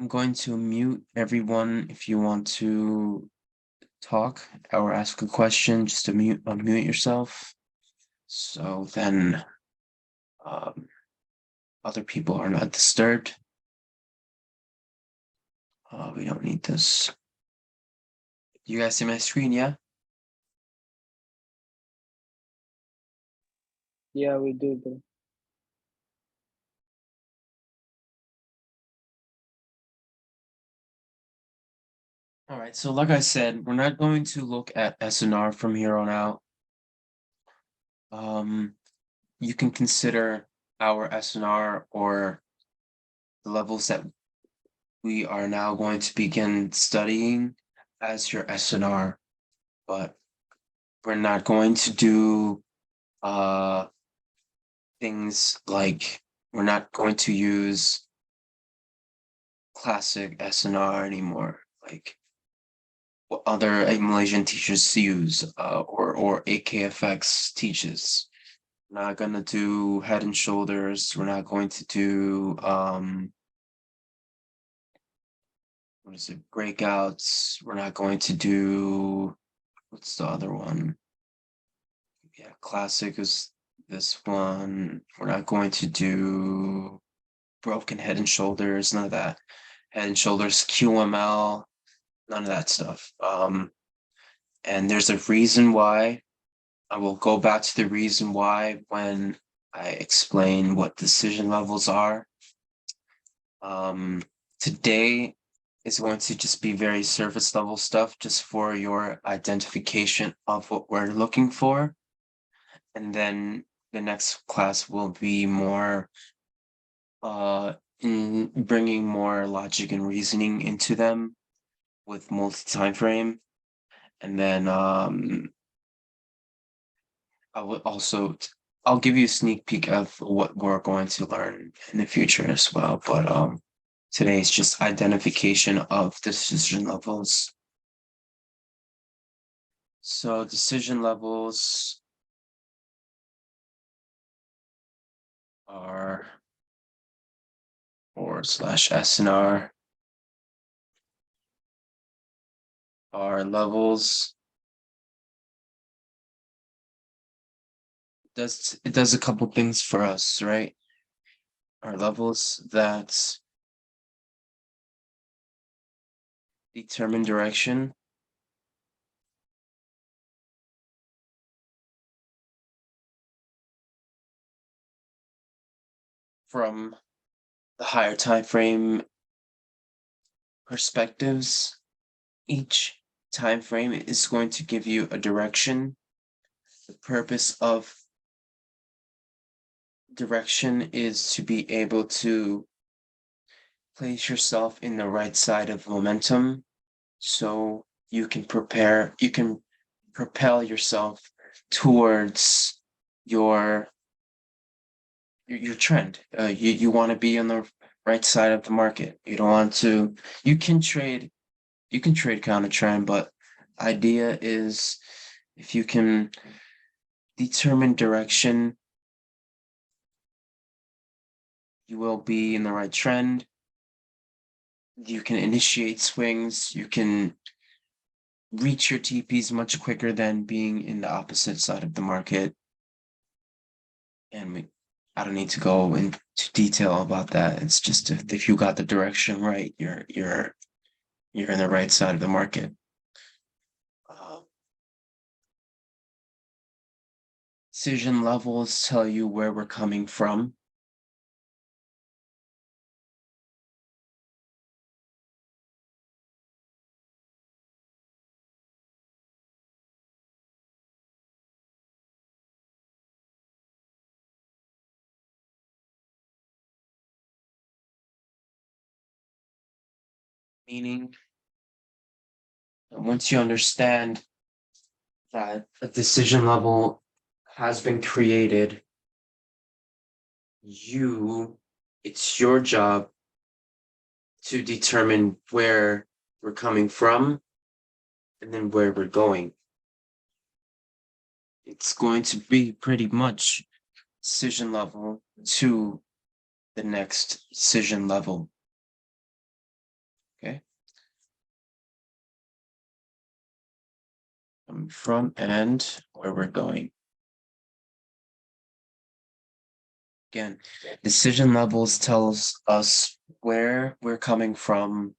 I'm going to mute everyone if you want to talk or ask a question, just to unmute yourself. So then um, other people are not disturbed. We don't need this. You guys see my screen, yeah? Yeah, we do, bro. All right, so like I said, we're not going to look at SNR from here on out. You can consider our SNR or the levels that we are now going to begin studying as your SNR, but we're not going to do things like we're not going to use classic SNR anymore, like what other Malaysian teachers use, or AKFX teaches. We're not gonna do head and shoulders. We're not going to do what is it, breakouts. We're not going to do, what's the other one? Yeah, classic is this one. We're not going to do broken head and shoulders, none of that. Head and shoulders, QML, none of that stuff. And there's a reason why. I will go back to the reason why when I explain what decision levels are. Today is going to just be very surface level stuff, just for your identification of what we're looking for. And then the next class will be more in bringing more logic and reasoning into them with multi-time frame. And then I will also I'll give you a sneak peek of what we're going to learn in the future as well. But today is just identification of decision levels. So decision levels are /SNR are levels. It does a couple things for us, right? Are levels that determine direction. From the higher time frame perspectives, each time frame is going to give you a direction. The purpose of direction is to be able to place yourself in the right side of momentum, so you can propel yourself towards your trend. You want to be on the right side of the market. You don't want to. You can trade counter trend, but idea is, if you can determine direction, you will be in the right trend. You can initiate swings. You can reach your TPs much quicker than being in the opposite side of the market. And I don't need to go into detail about that. It's just if you got the direction right, you're in the right side of the market. Decision levels tell you where we're coming from. Meaning, once you understand that a decision level has been created, it's your job to determine where we're coming from and then where we're going. It's going to be pretty much decision level to the next decision level. coming from and where we're going. Again, decision levels tells us where we're coming from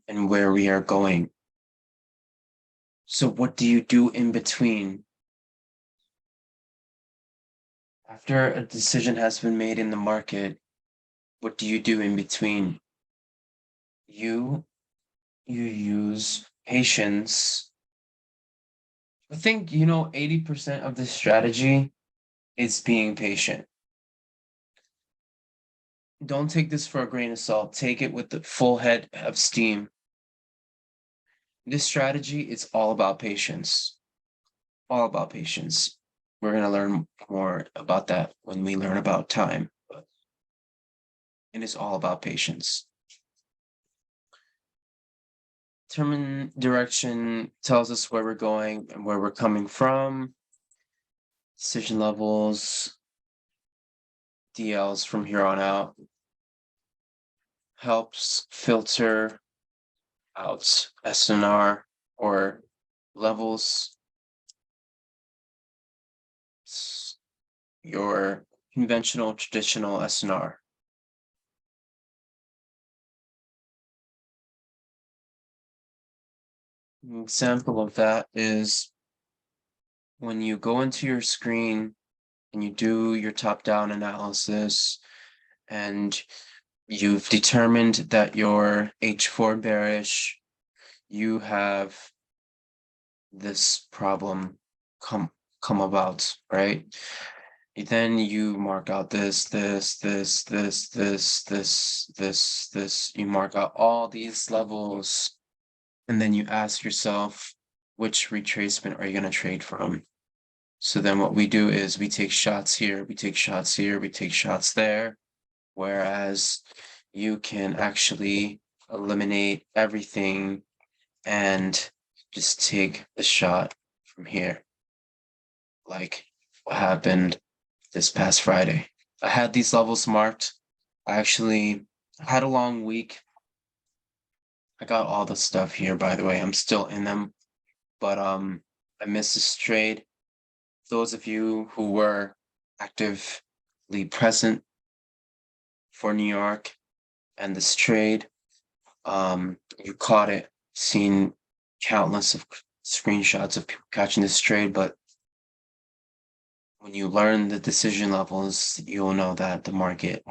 and where we are going. So what do you do in between? After a decision has been made in the market, what do you do in between? You use patience. I think 80% of the strategy is being patient. Don't take this for a grain of salt. Take it with the full head of steam. This strategy is all about patience. All about patience. We're going to learn more about that when we learn about time. But it is all about patience. Determine direction tells us where we're going and where we're coming from. Decision levels, DLs from here on out. Helps filter out SNR or levels. Your conventional, traditional SNR. An example of that is when you go into your screen and you do your top-down analysis and you've determined that you're H4 bearish, you have this problem come about, right? Then you mark out this, you mark out all these levels, and then you ask yourself, which retracement are you going to trade from? So then what we do is we take shots here, we take shots here, we take shots there, whereas you can actually eliminate everything and just take the shot from here. Like what happened this past Friday. I had these levels marked. I actually had a long week. I got all the stuff here, by the way. I'm still in them, but I missed this trade. Those of you who were actively present for New York and this trade, you caught it, seen countless of screenshots of people catching this trade, but when you learn the decision levels, you'll know that the market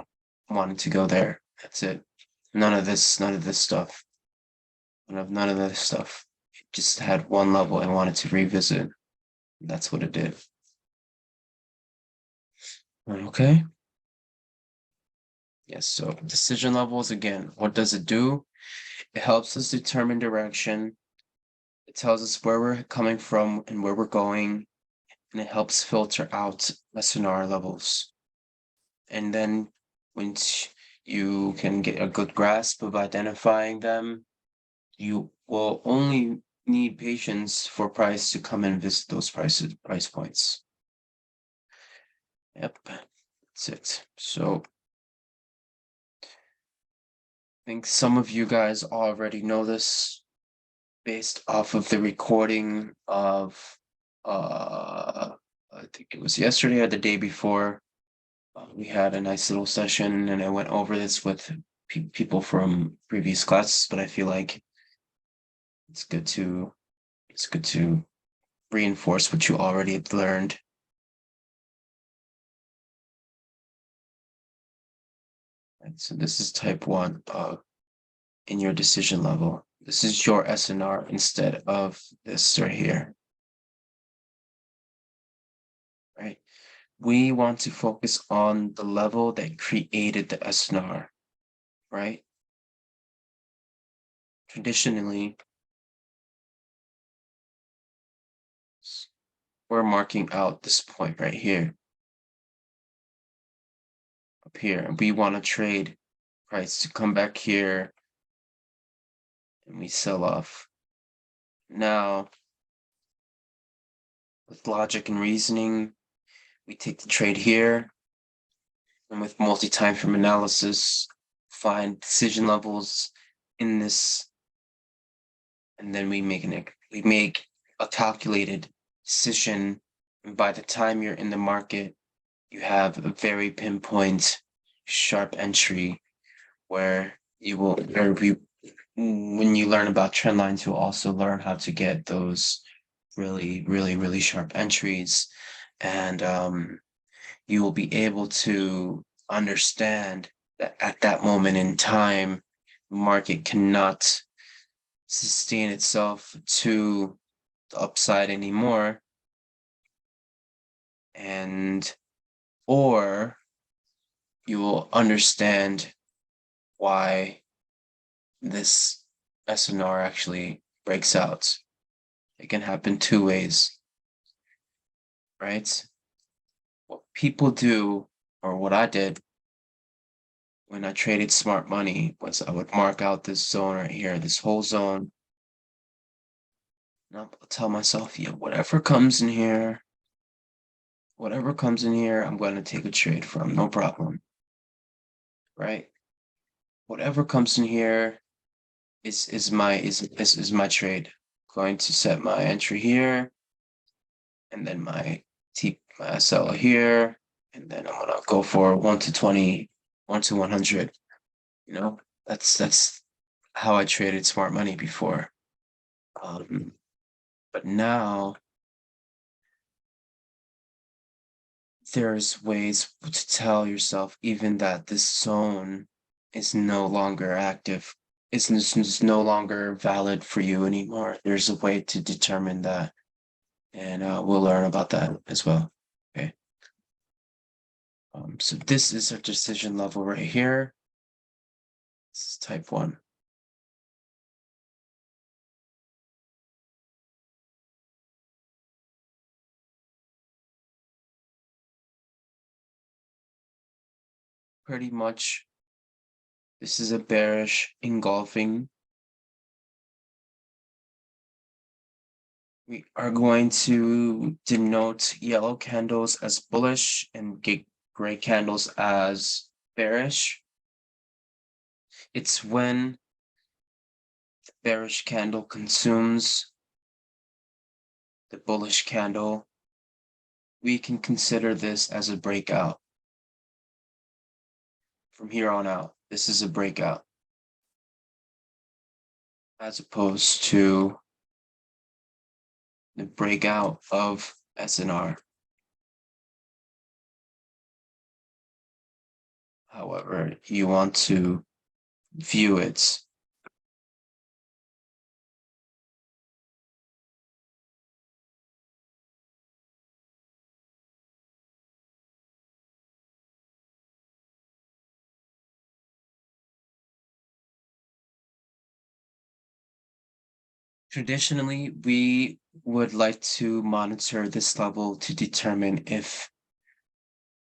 wanted to go there. That's it. None of this stuff. None of this stuff. It just had one level and wanted to revisit. That's what it did. Okay. Yes, so decision levels again. What does it do? It helps us determine direction. It tells us where we're coming from and where we're going. And it helps filter out SNR levels. And then once you can get a good grasp of identifying them, you will only need patience for price to come and visit those price points. Yep, that's it. So I think some of you guys already know this based off of the recording of I think it was yesterday or the day before. We had a nice little session and I went over this with people from previous classes, but I feel like it's good to reinforce what you already have learned. And so this is type 1 in your decision level. This is your SNR instead of this right here. Right? We want to focus on the level that created the SNR, right? Traditionally, we're marking out this point right here, up here, and we want to trade price to come back here and we sell off. Now, with logic and reasoning, we take the trade here, and with multi-time frame analysis, find decision levels in this, and then we make a calculated decision. And by the time you're in the market, you have a very pinpoint, sharp entry where you will, when you learn about trend lines, you'll also learn how to get those really sharp entries. And you will be able to understand that at that moment in time, the market cannot sustain itself to the upside anymore. And or you will understand why this SNR actually breaks out. It can happen two ways, right? What people do, or what I did when I traded smart money, was I would mark out this zone right here, this whole zone. And I'll tell myself, yeah, whatever comes in here, I'm going to take a trade from, no problem, right? Whatever comes in here is my trade. Going to set my entry here, and then my SL here, and then I'm gonna go for 1 to 20, 1 to 100. You know, that's how I traded smart money before. But now there's ways to tell yourself even that this zone is no longer active. It's no longer valid for you anymore. There's a way to determine that, and we'll learn about that as well. Okay. So this is our decision level right here. This is type 1. Pretty much, this is a bearish engulfing. We are going to denote yellow candles as bullish and gray candles as bearish. It's when the bearish candle consumes the bullish candle, we can consider this as a breakout. From here on out, this is a breakout, as opposed to the breakout of SNR. However you want to view it. Traditionally, we would like to monitor this level to determine if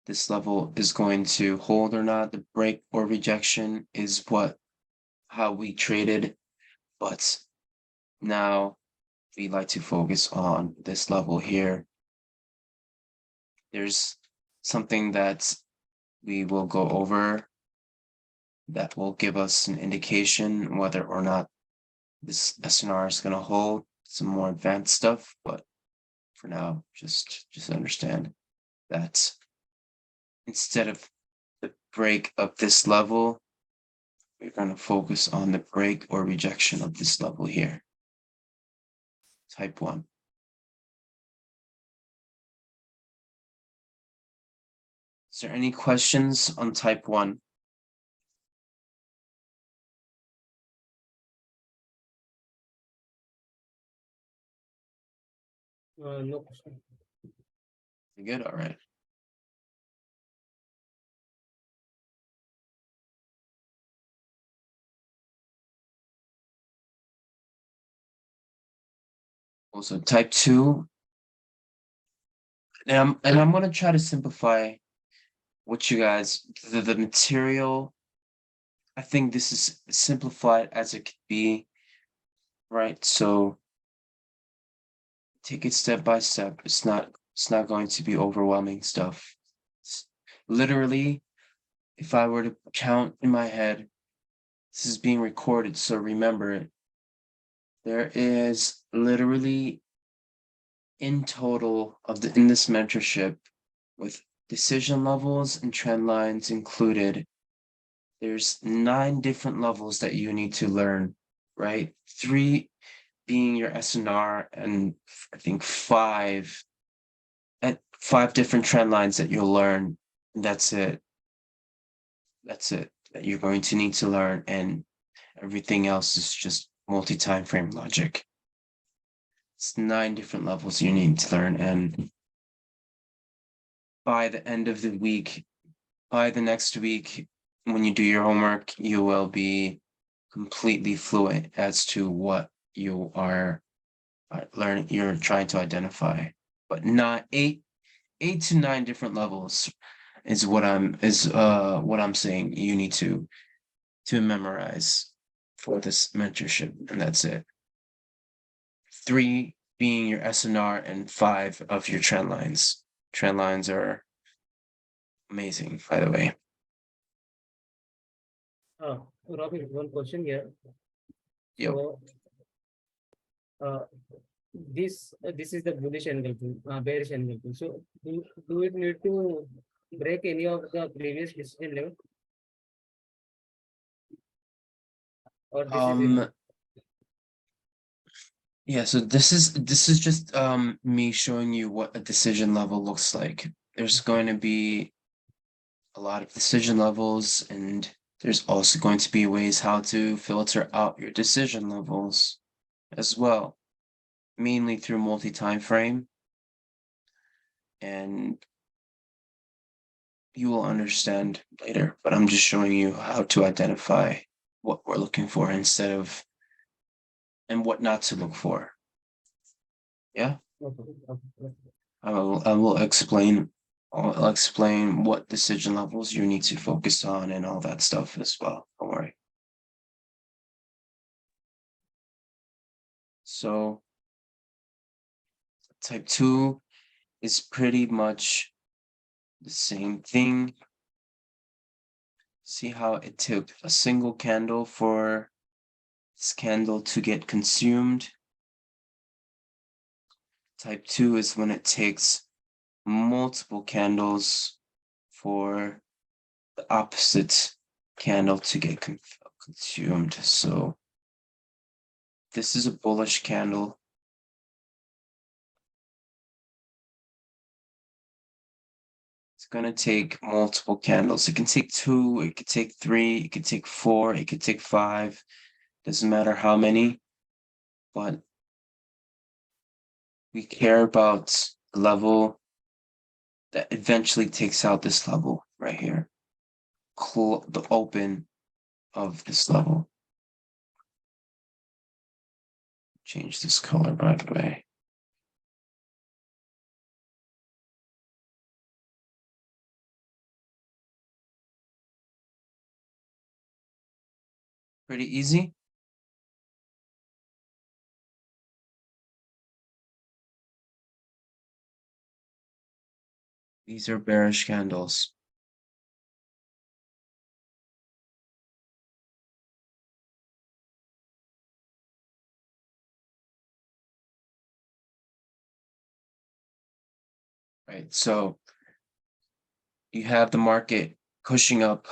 this level is going to hold or not. The break or rejection is how we traded, but now we like to focus on this level here. There's something that we will go over that will give us an indication whether or not this SNR is going to hold. Some more advanced stuff, but for now, just understand that instead of the break of this level, we're going to focus on the break or rejection of this level here. Type 1. Is there any questions on type 1? No question. Good, all right. Also, type 2. And I'm going to try to simplify what you guys, the material. I think this is simplified as it could be, right? So take it step by step. It's not going to be overwhelming stuff. Literally, if I were to count in my head, this is being recorded, so remember it. There is literally in total in this mentorship, with decision levels and trend lines included, there's 9 different levels that you need to learn, right? 3 being your SNR, and I think 5 at 5 different trend lines that you'll learn. And that's it. That's it that you're going to need to learn, and everything else is just multi-time frame logic. It's 9 different levels you need to learn, and by the end of the week, by the next week, when you do your homework, you will be completely fluent as to what you are learning, you're trying to identify. But not 8 to 9 different levels is what I'm saying you need to memorize for this mentorship, and that's it. 3 being your SNR and 5 of your trend lines. Trend lines are amazing, by the way. Robin, one question here. Yep. So, this is the bullish engulfing, bearish engulfing. So, do it need to break any of the previous decision level, or this is enough? Yeah, so this is just me showing you what a decision level looks like. There's going to be a lot of decision levels, and there's also going to be ways how to filter out your decision levels as well, mainly through multi-time frame, and you will understand later, but I'm just showing you how to identify what we're looking for instead of, and what not to look for. Yeah, Okay, okay. I will explain. I'll explain what decision levels you need to focus on and all that stuff as well. Don't worry. So type 2 is pretty much the same thing. See how it took a single candle for this candle to get consumed? Type 2 is when it takes multiple candles for the opposite candle to get consumed. So this is a bullish candle. It's going to take multiple candles. It can take 2, it could take 3, it could take 4, it could take 5. Doesn't matter how many, but we care about the level that eventually takes out this level right here. The open of this level. Change this color, by the way. Pretty easy. These are bearish candles. Right, so you have the market pushing up.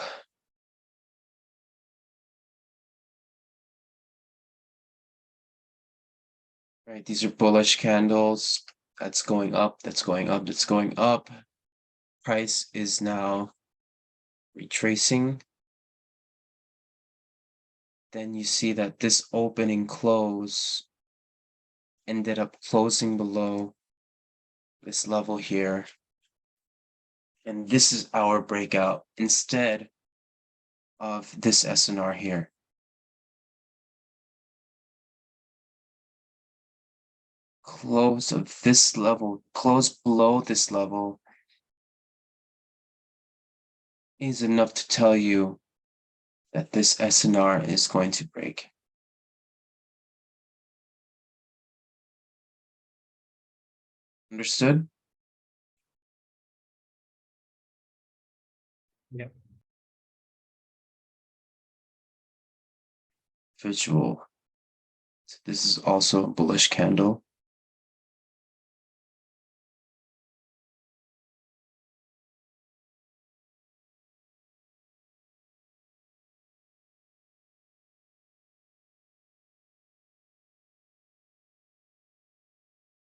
Right, these are bullish candles. That's going up, that's going up, that's going up. Price is now retracing. Then you see that this opening close ended up closing below this level here. And this is our breakout instead of this SNR here. Close of this level, close below this level is enough to tell you that this SNR is going to break. Understood? Yeah. Visual. So this is also a bullish candle.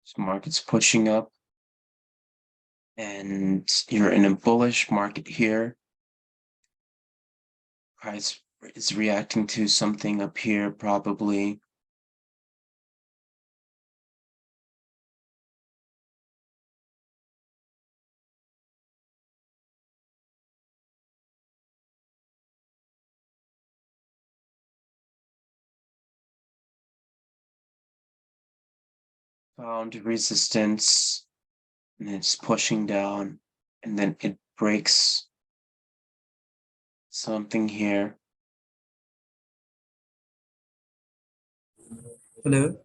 So market's pushing up and you're in a bullish market here. Price is reacting to something up here, probably. Found resistance and it's pushing down and then it breaks something here. Hello.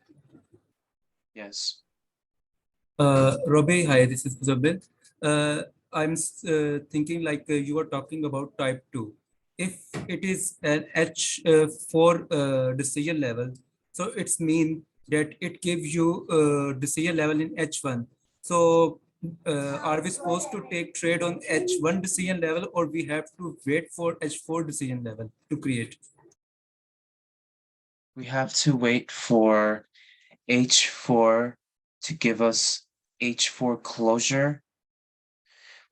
Yes. Robbie, hi, this is Zabir. I'm thinking like you were talking about type 2. If it is an H4 decision level, so it's mean that it gives you decision level in H1. So are we supposed to take trade on H1 decision level, or we have to wait for H4 decision level to create? We have to wait for H4 to give us H4 closure.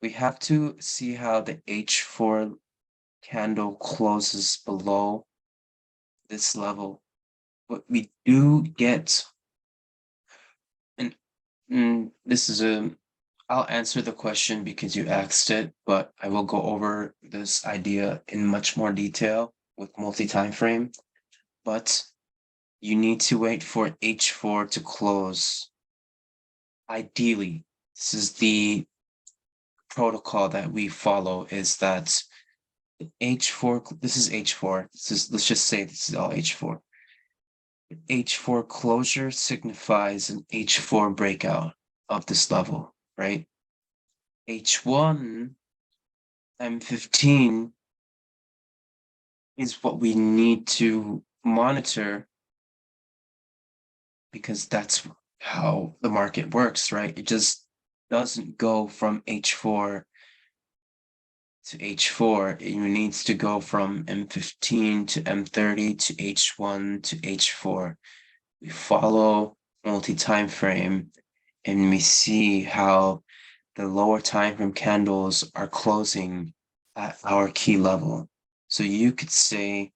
We have to see how the H4 candle closes below this level. But we do get, and this is I'll answer the question because you asked it, but I will go over this idea in much more detail with multi-time frame. But you need to wait for H4 to close. Ideally, this is the protocol that we follow, is that H4, this is H4. Let's just say this is all H4. H4 closure signifies an H4 breakout of this level, right? H1 M15 is what we need to monitor because that's how the market works, right? It just doesn't go from H4 to H4. It needs to go from M15 to M30 to H1 to H4. We follow multi-time frame and we see how the lower time frame candles are closing at our key level. So you could say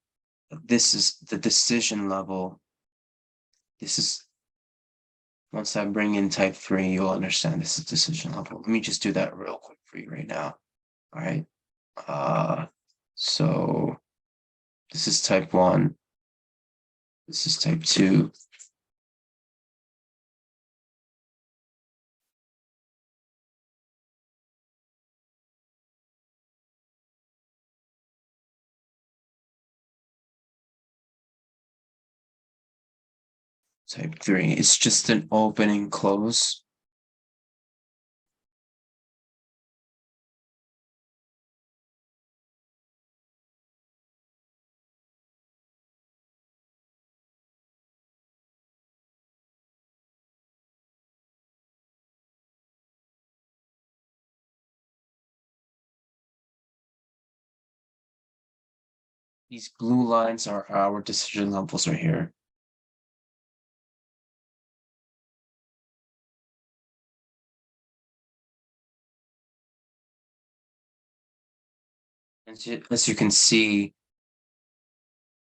this is the decision level. This is, once I bring in type 3, you'll understand this is decision level. Let me just do that real quick for you right now. All right. So this is type 1. This is type 2. Type 3. It's just an opening close. These blue lines are our decision levels right here. As you can see,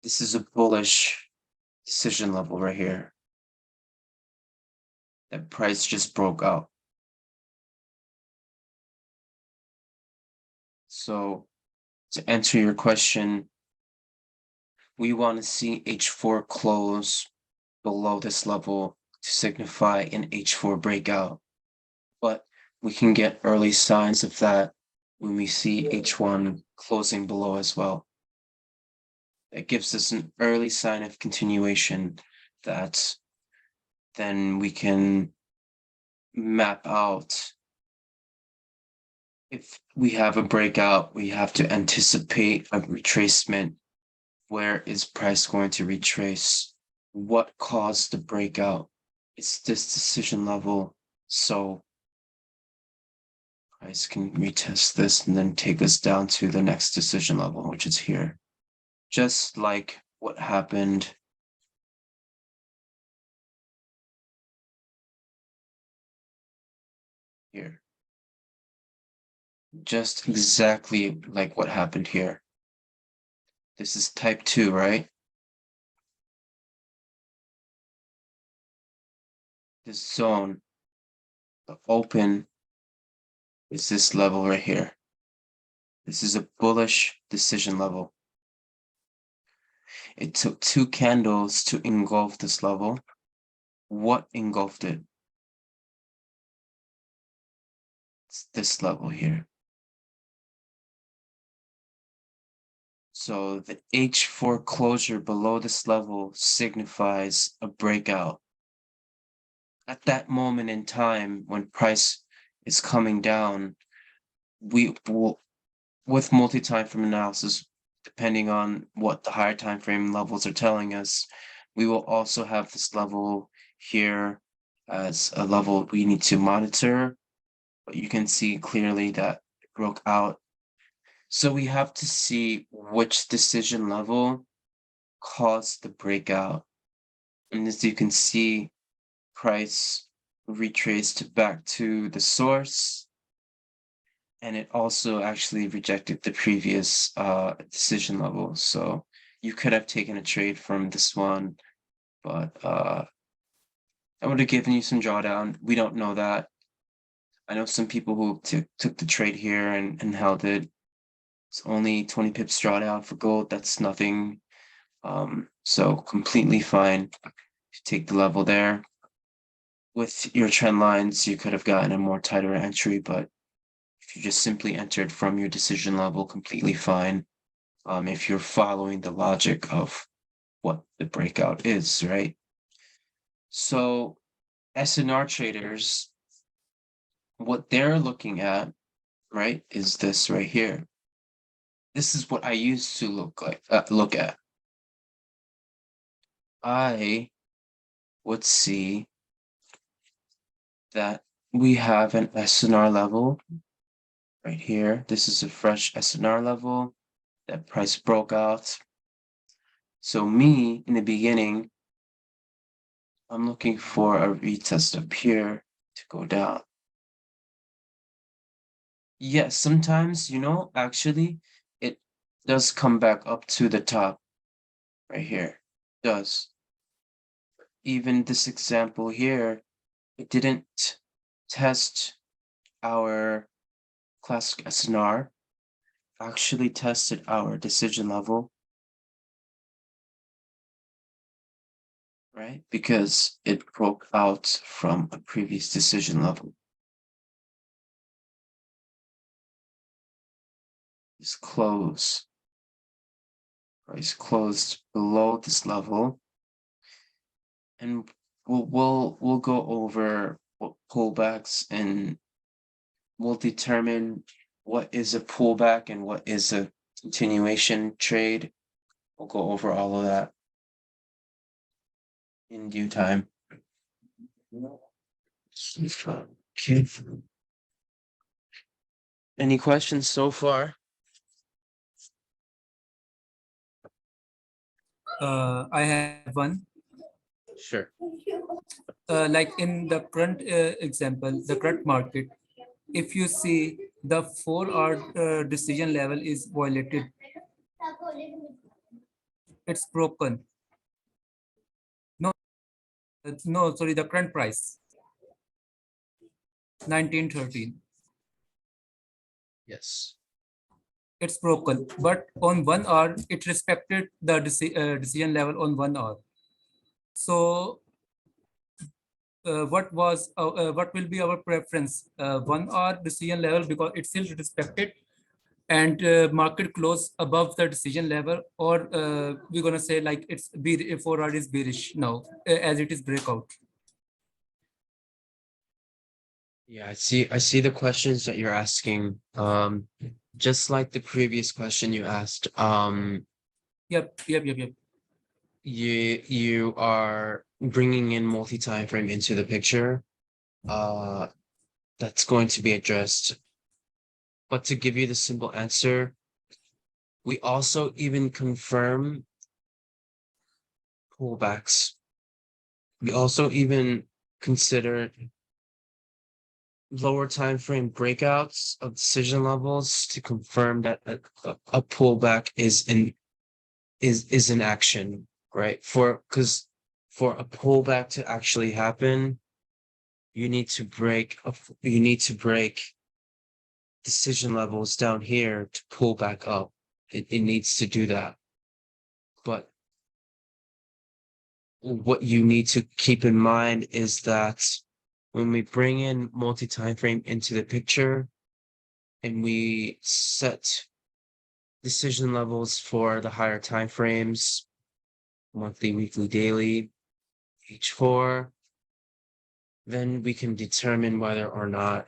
this is a bullish decision level right here. That price just broke out. So to answer your question, we want to see H4 close below this level to signify an H4 breakout. But we can get early signs of that when we see H1 closing below as well. It gives us an early sign of continuation that then we can map out. If we have a breakout, we have to anticipate a retracement. Where is price going to retrace? What caused the breakout? It's this decision level. So price can retest this and then take us down to the next decision level, which is here. Just like what happened here. Just exactly like what happened here. This is type 2, right? This zone, the open, is this level right here. This is a bullish decision level. It took 2 candles to engulf this level. What engulfed it? It's this level here. So the H4 closure below this level signifies a breakout. At that moment in time, when price is coming down, we will, with multi-time frame analysis, depending on what the higher time frame levels are telling us, we will also have this level here as a level we need to monitor. But you can see clearly that it broke out. So we have to see which decision level caused the breakout. And as you can see, price retraced back to the source. And it also actually rejected the previous decision level. So you could have taken a trade from this one, but I would have given you some drawdown. We don't know that. I know some people who took the trade here and held it. It's only 20 pips drawdown for gold. That's nothing. So completely fine to take the level there. With your trend lines, you could have gotten a more tighter entry, but if you just simply entered from your decision level, completely fine. If you're following the logic of what the breakout is, right? So SNR traders, what they're looking at, right, is this right here. This is what I used to look at. I would see that we have an SNR level right here. This is a fresh SNR level that price broke out. So me, in the beginning, I'm looking for a retest up here to go down. Yes, sometimes, actually, it does come back up to the top right here. It does. Even this example here, it didn't test our classic SNR, actually tested our decision level, right? Because it broke out from a previous decision level. It's close. Price closed below this level, and we'll go over what pullbacks, and we'll determine what is a pullback and what is a continuation trade. We'll go over all of that in due time. Okay. Any questions so far? I have one. Sure. Like in the current example, the current market, if you see the 4-hour decision level is violated, it's broken. No, no, sorry, the current price, 1913. Yes. It's broken, but on 1 hour, it respected the decision level on 1 hour. So what will be our preference? 1 hour decision level because it's still respected, and market close above the decision level, or we're gonna say like it's 4 hour is bearish now as it is breakout. Yeah, I see the questions that you're asking. Just like the previous question you asked, Yep. you are bringing in multi-time frame into the picture. That's going to be addressed. But to give you the simple answer, we also even confirm pullbacks. We also even consider lower time frame breakouts of decision levels to confirm that a pullback is in action, right? Because for a pullback to actually happen, you need to break decision levels down here to pull back up. It needs to do that. But what you need to keep in mind is that when we bring in multi-time frame into the picture and we set decision levels for the higher time frames, monthly, weekly, daily, H4, then we can determine whether or not,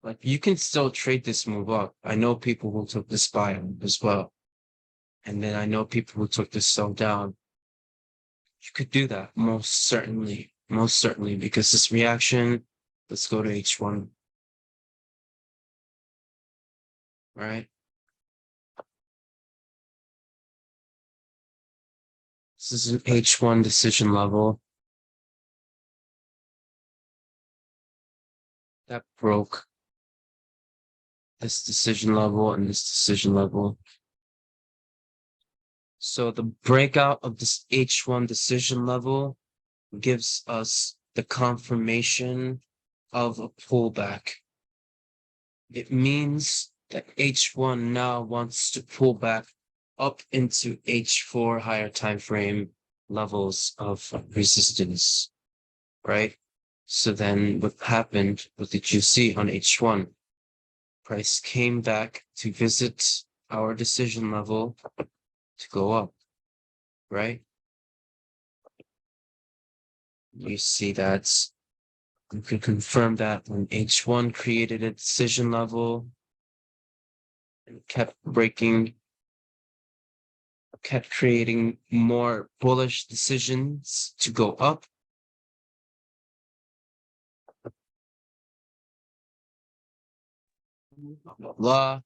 like, you can still trade this move up. I know people who took this buy as well. And then I know people who took this sell down. You could do that, most certainly, because this reaction, let's go to H1, right? This is an H1 decision level that broke this decision level and this decision level. So the breakout of this H1 decision level gives us the confirmation of a pullback. It means that H1 now wants to pull back up into H4 higher time frame levels of resistance, right? So then what happened? What did you see on H1? Price came back to visit our decision level to go up, right? You see that you can confirm that when H1 created a decision level and kept creating more bullish decisions to go up. Blah, blah, blah.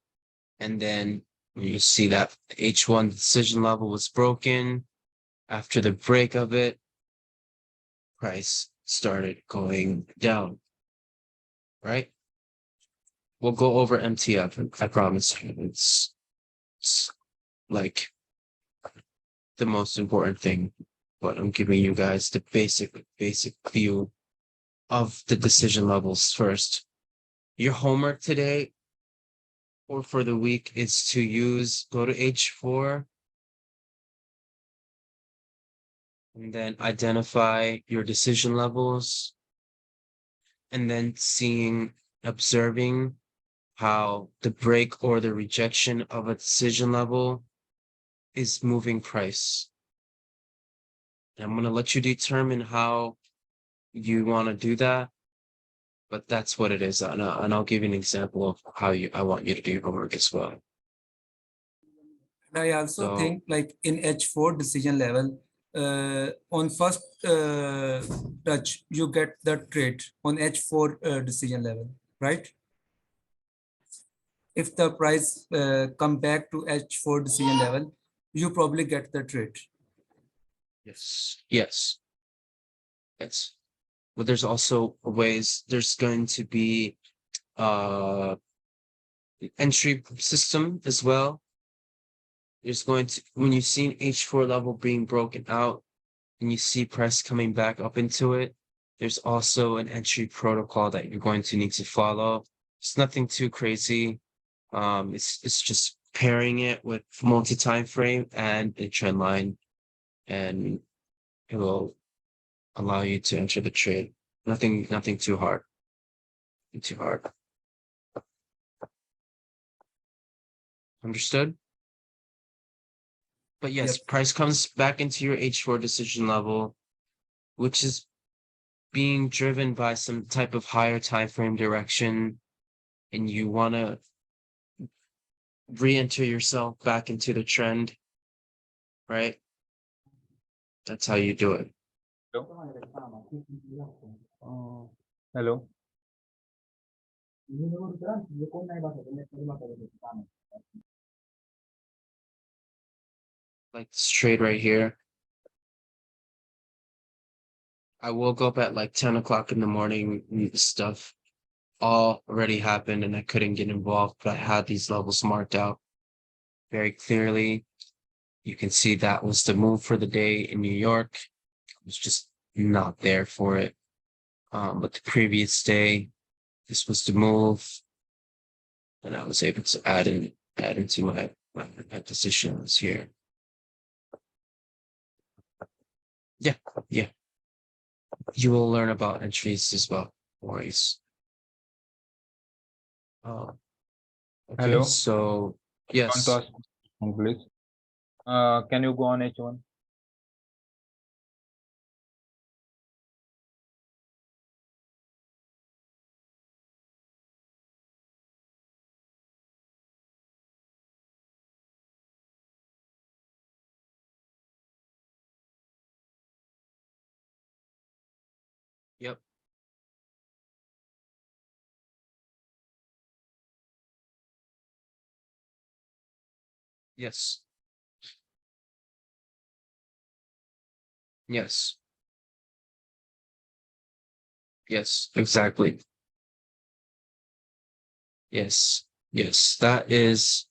And then you see that the H1 decision level was broken. After the break of it, price started going down, right? We'll go over MTF, I promise you. It's like the most important thing, but I'm giving you guys the basic view of the decision levels first. Your homework today or for the week is to go to H4 and then identify your decision levels and then observing how the break or the rejection of a decision level is moving price. And I'm going to let you determine how you want to do that, but that's what it is. And I'll give you an example of how I want you to do your homework as well. I also think like in H4 decision level, on first touch, you get the trade on H4 decision level, right? If the price come back to H4 decision level, you probably get the trade. Yes. But there's also ways, there's going to be entry system as well. There's going to, when you see an H4 level being broken out and you see price coming back up into it, there's also an entry protocol that you're going to need to follow. It's nothing too crazy. It's just pairing it with multi-time frame and a trend line, and it will allow you to enter the trade. Nothing too hard. Too hard. Understood? But yes, Yep. price comes back into your H4 decision level, which is being driven by some type of higher time frame direction, and you want to re-enter yourself back into the trend, right? That's how you do it. Hello. Like this trade right here. I woke up at like 10 o'clock in the morning and the stuff all already happened and I couldn't get involved, but I had these levels marked out very clearly. You can see that was the move for the day in New York. I was just not there for it. But the previous day, this was the move, and I was able to add into my positions here. Yeah, yeah. You will learn about entries as well. No worries. Okay, Hello. so I want to yes, ask one, please. Can you go on H1? yep, yes, yes, yes, exactly. Yes, yes, that is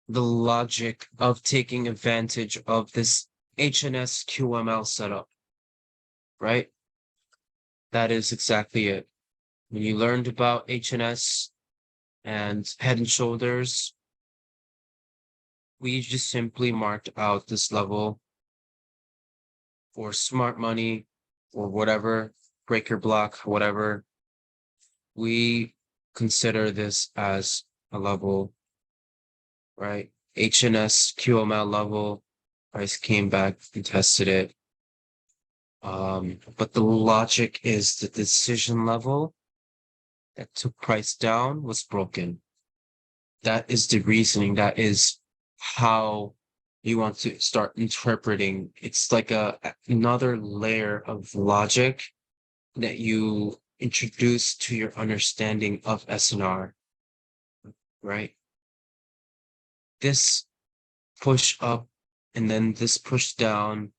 the logic of taking advantage of this HNS QML setup, right? That is exactly it. When you learned about HNS and Head and Shoulders, we just simply marked out this level for smart money or whatever, breaker block, whatever. We consider this as a level, right? HNS QML level, price came back and tested it. But the logic is the decision level that took price down was broken. That is the reasoning. That is how you want to start interpreting. It's like another layer of logic that you introduce to your understanding of SNR, right? This push up and then this push down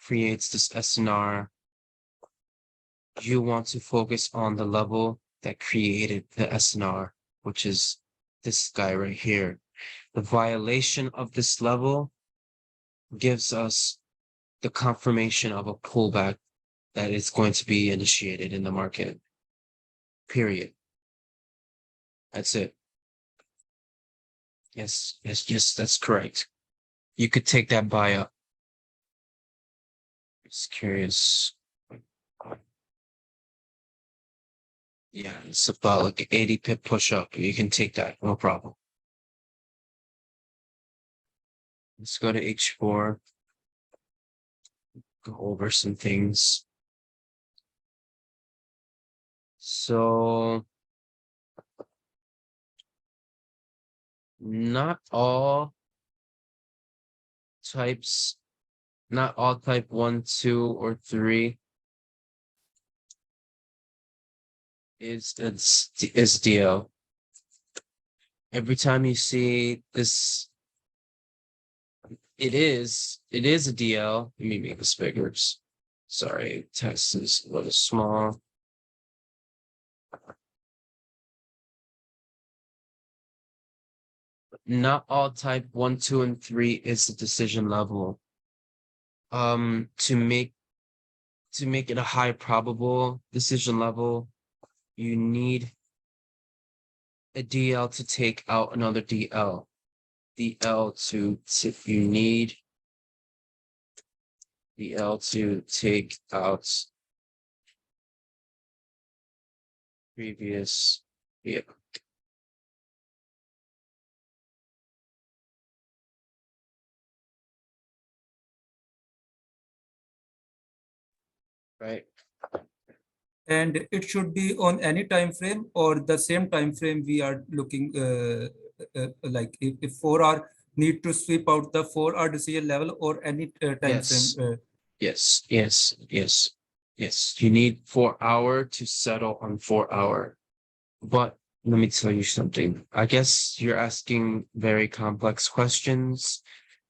creates this SNR. You want to focus on the level that created the SNR, which is this guy right here. The violation of this level gives us the confirmation of a pullback that is going to be initiated in the market. Period. That's it. Yes, yes, yes, that's correct. You could take that buy up. Just curious. Yeah, it's about like 80 pip push up. You can take that, no problem. Let's go to H4. Go over some things. So not all types, not all type 1, 2, or 3 is DL. Every time you see this, it is a DL. Let me make this bigger. Sorry, text is a little small. Not all type 1, 2, and 3 is the decision level. To make it a high probable decision level, you need a DL to take out another DL. You need DL to take out previous, yeah, right? And it should be on any time frame or the same time frame we are looking like if 4 hour need to sweep out the 4 hour decision level or any time frame. Yes, yes, yes, yes, yes. You need 4 hour to settle on 4 hour. But let me tell you something. I guess you're asking very complex questions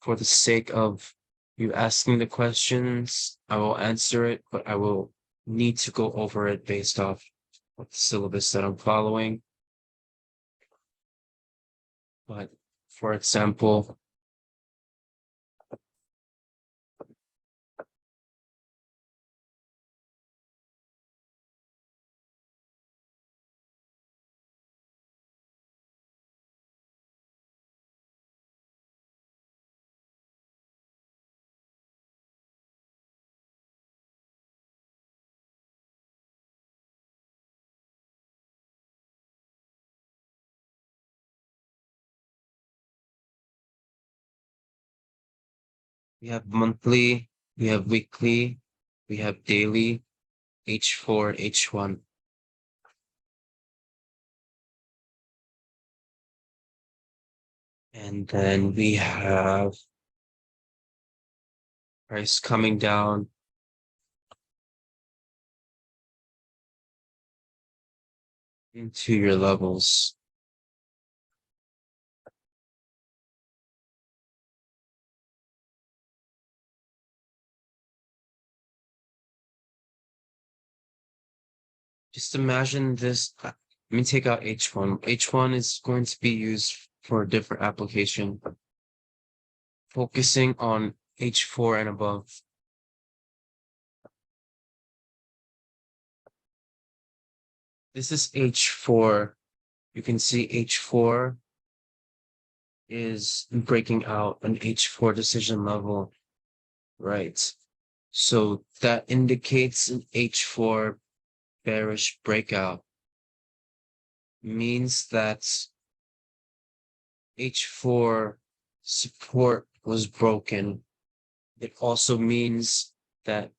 for the sake of you asking the questions, I will answer it, but I will need to go over it based off of the syllabus that I'm following. But for example, we have monthly, we have weekly, we have daily, H4, H1. And then we have price coming down into your levels. Just imagine this. Let me take out H1. H1 is going to be used for a different application. Focusing on H4 and above. This is H4. You can see H4 is breaking out an H4 decision level, right? So that indicates an H4 bearish breakout. Means that H4 support was broken. It also means that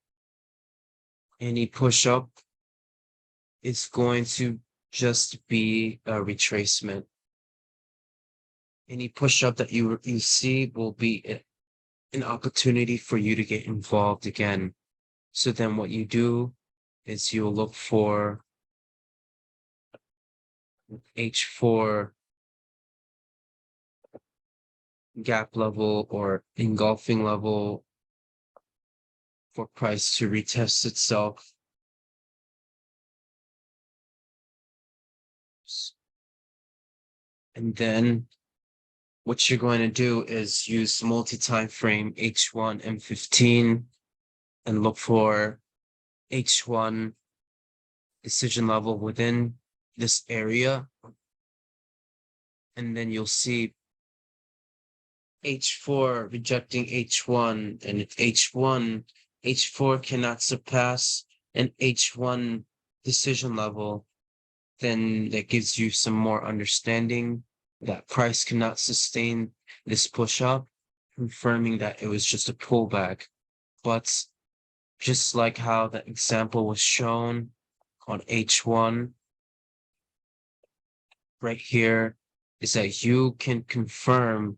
any push up is going to just be a retracement. Any push up that you see will be an opportunity for you to get involved again. So then what you do is you'll look for H4 gap level or engulfing level for price to retest itself. And then what you're going to do is use multi-time frame H1 M15 and look for H1 decision level within this area. And then you'll see H4 rejecting H1 and if H4 cannot surpass an H1 decision level, then that gives you some more understanding that price cannot sustain this push up, confirming that it was just a pullback. But just like how the example was shown on H1, right here, is that you can confirm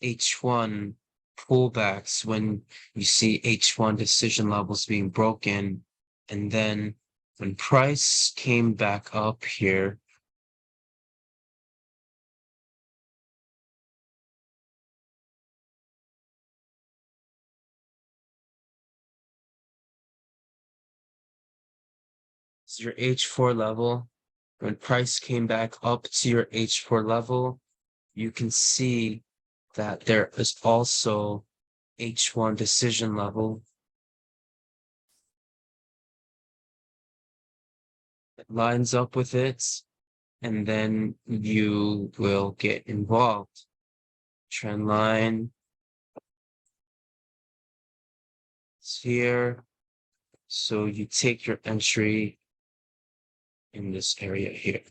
H1 pullbacks when you see H1 decision levels being broken. And then when price came back up here, it's your H4 level. When price came back up to your H4 level, you can see that there is also H1 decision level. It lines up with it, and then you will get involved. Trend line is here. So you take your entry in this area here.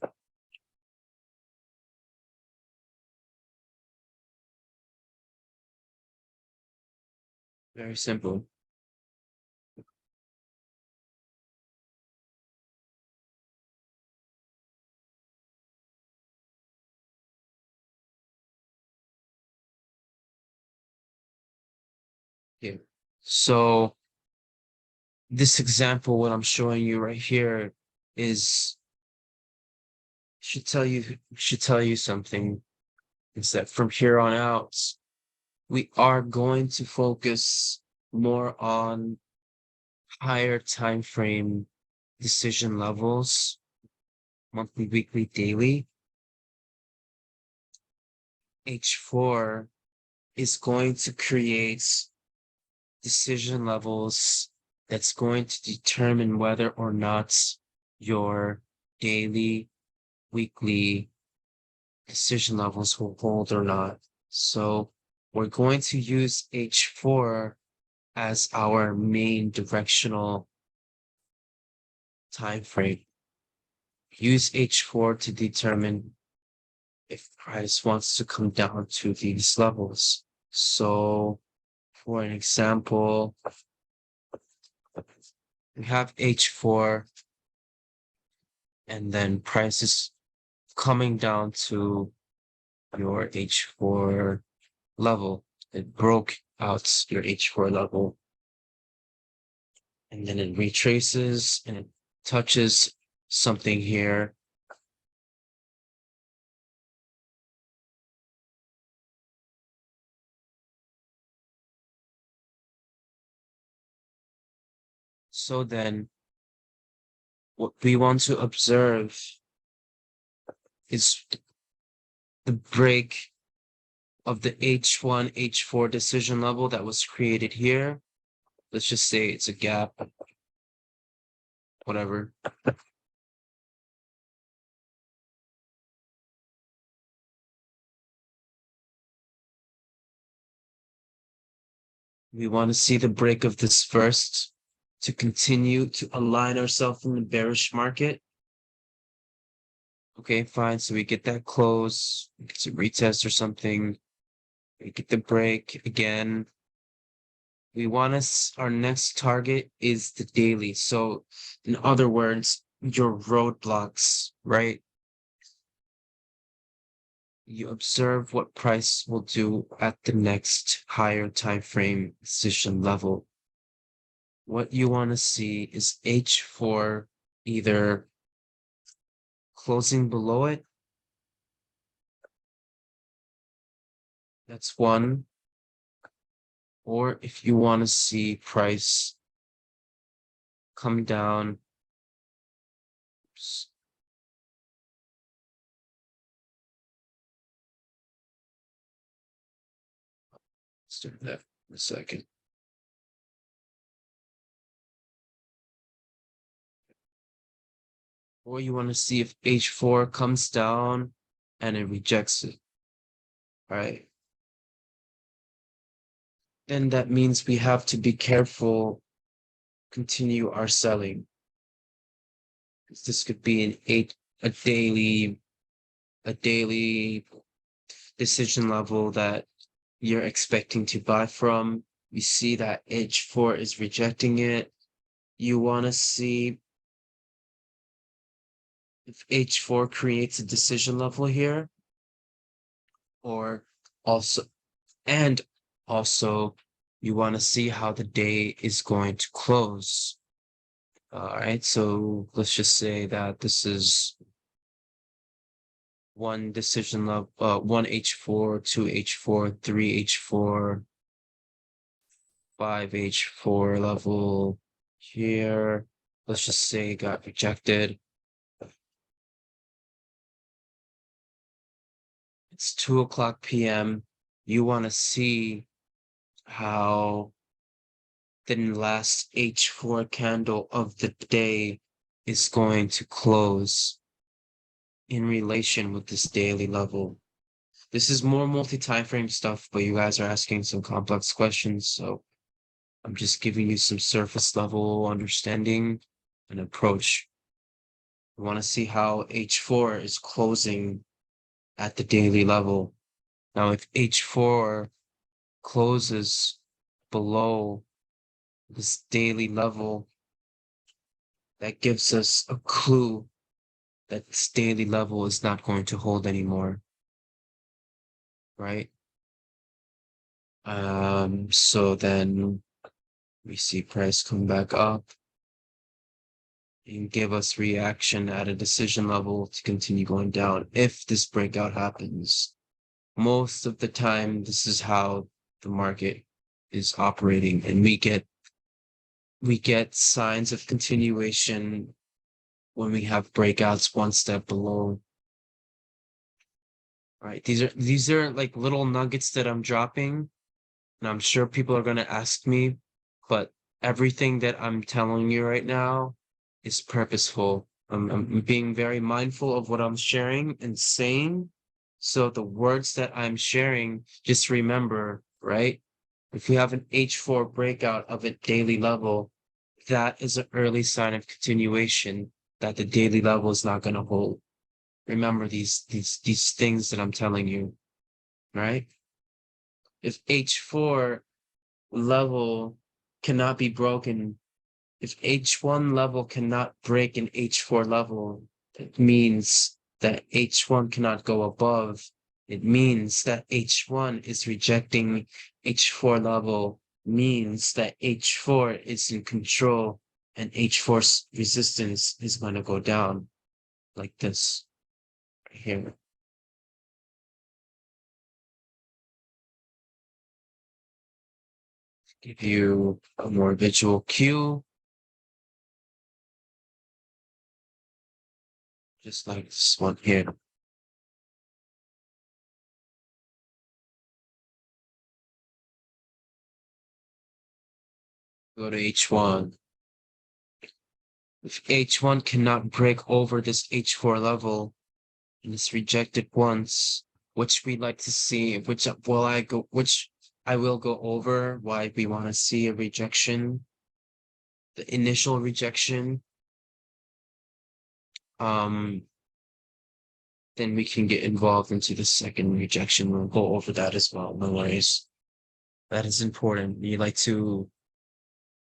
Very simple. Okay. So this example, what I'm showing you right here is should tell you something. Is that from here on out, we are going to focus more on higher time frame decision levels, monthly, weekly, daily. H4 is going to create decision levels that's going to determine whether or not your daily, weekly decision levels will hold or not. So we're going to use H4 as our main directional time frame. Use H4 to determine if price wants to come down to these levels. So for an example, we have H4 and then price is coming down to your H4 level. It broke out your H4 level. And then it retraces and it touches something here. So then what we want to observe is the break of the H1, H4 decision level that was created here. Let's just say it's a gap, whatever. We want to see the break of this first to continue to align ourselves in the bearish market. Okay, fine. So we get that close, it's a retest or something. We get the break again. We want us, our next target is the daily. So in other words, your roadblocks, right? You observe what price will do at the next higher time frame decision level. What you want to see is H4 either closing below it. That's one. Or if you want to see price come down. Oops. Let's do that for a second. Or you want to see if H4 comes down and it rejects it. All right. Then that means we have to be careful, continue our selling. This could be a daily decision level that you're expecting to buy from. You see that H4 is rejecting it. You want to see if H4 creates a decision level here, or also, and also you want to see how the day is going to close. All right, so let's just say that this is one decision level, one H4, two H4, three H4, five H4 level here. Let's just say it got rejected. It's 2:00 p.m. You want to see how the last H4 candle of the day is going to close in relation with this daily level. This is more multi-time frame stuff, but you guys are asking some complex questions, so I'm just giving you some surface level understanding and approach. We want to see how H4 is closing at the daily level. Now, if H4 closes below this daily level, that gives us a clue that this daily level is not going to hold anymore, right? So then we see price come back up and give us reaction at a decision level to continue going down if this breakout happens. Most of the time, this is how the market is operating, and we get signs of continuation when we have breakouts one step below. Right, these are like little nuggets that I'm dropping, and I'm sure people are going to ask me, but everything that I'm telling you right now is purposeful. I'm being very mindful of what I'm sharing and saying. So the words that I'm sharing, just remember, right? If we have an H4 breakout of a daily level, that is an early sign of continuation that the daily level is not going to hold. Remember these things that I'm telling you, right? If H4 level cannot be broken, if H1 level cannot break an H4 level, it means that H1 cannot go above. It means that H1 is rejecting H4 level, means that H4 is in control, and H4's resistance is going to go down like this right here. Give you a more visual cue. Just like this one here. Go to H1. If H1 cannot break over this H4 level and is rejected once, which we like to see, which I will go over why we want to see a rejection, the initial rejection. Then we can get involved into the second rejection. We'll go over that as well. No worries. That is important. You like to,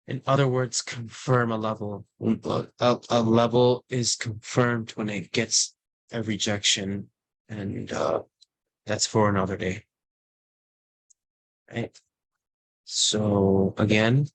in other words, confirm a level. A level is confirmed when it gets a rejection, and that's for another day. Right. So again,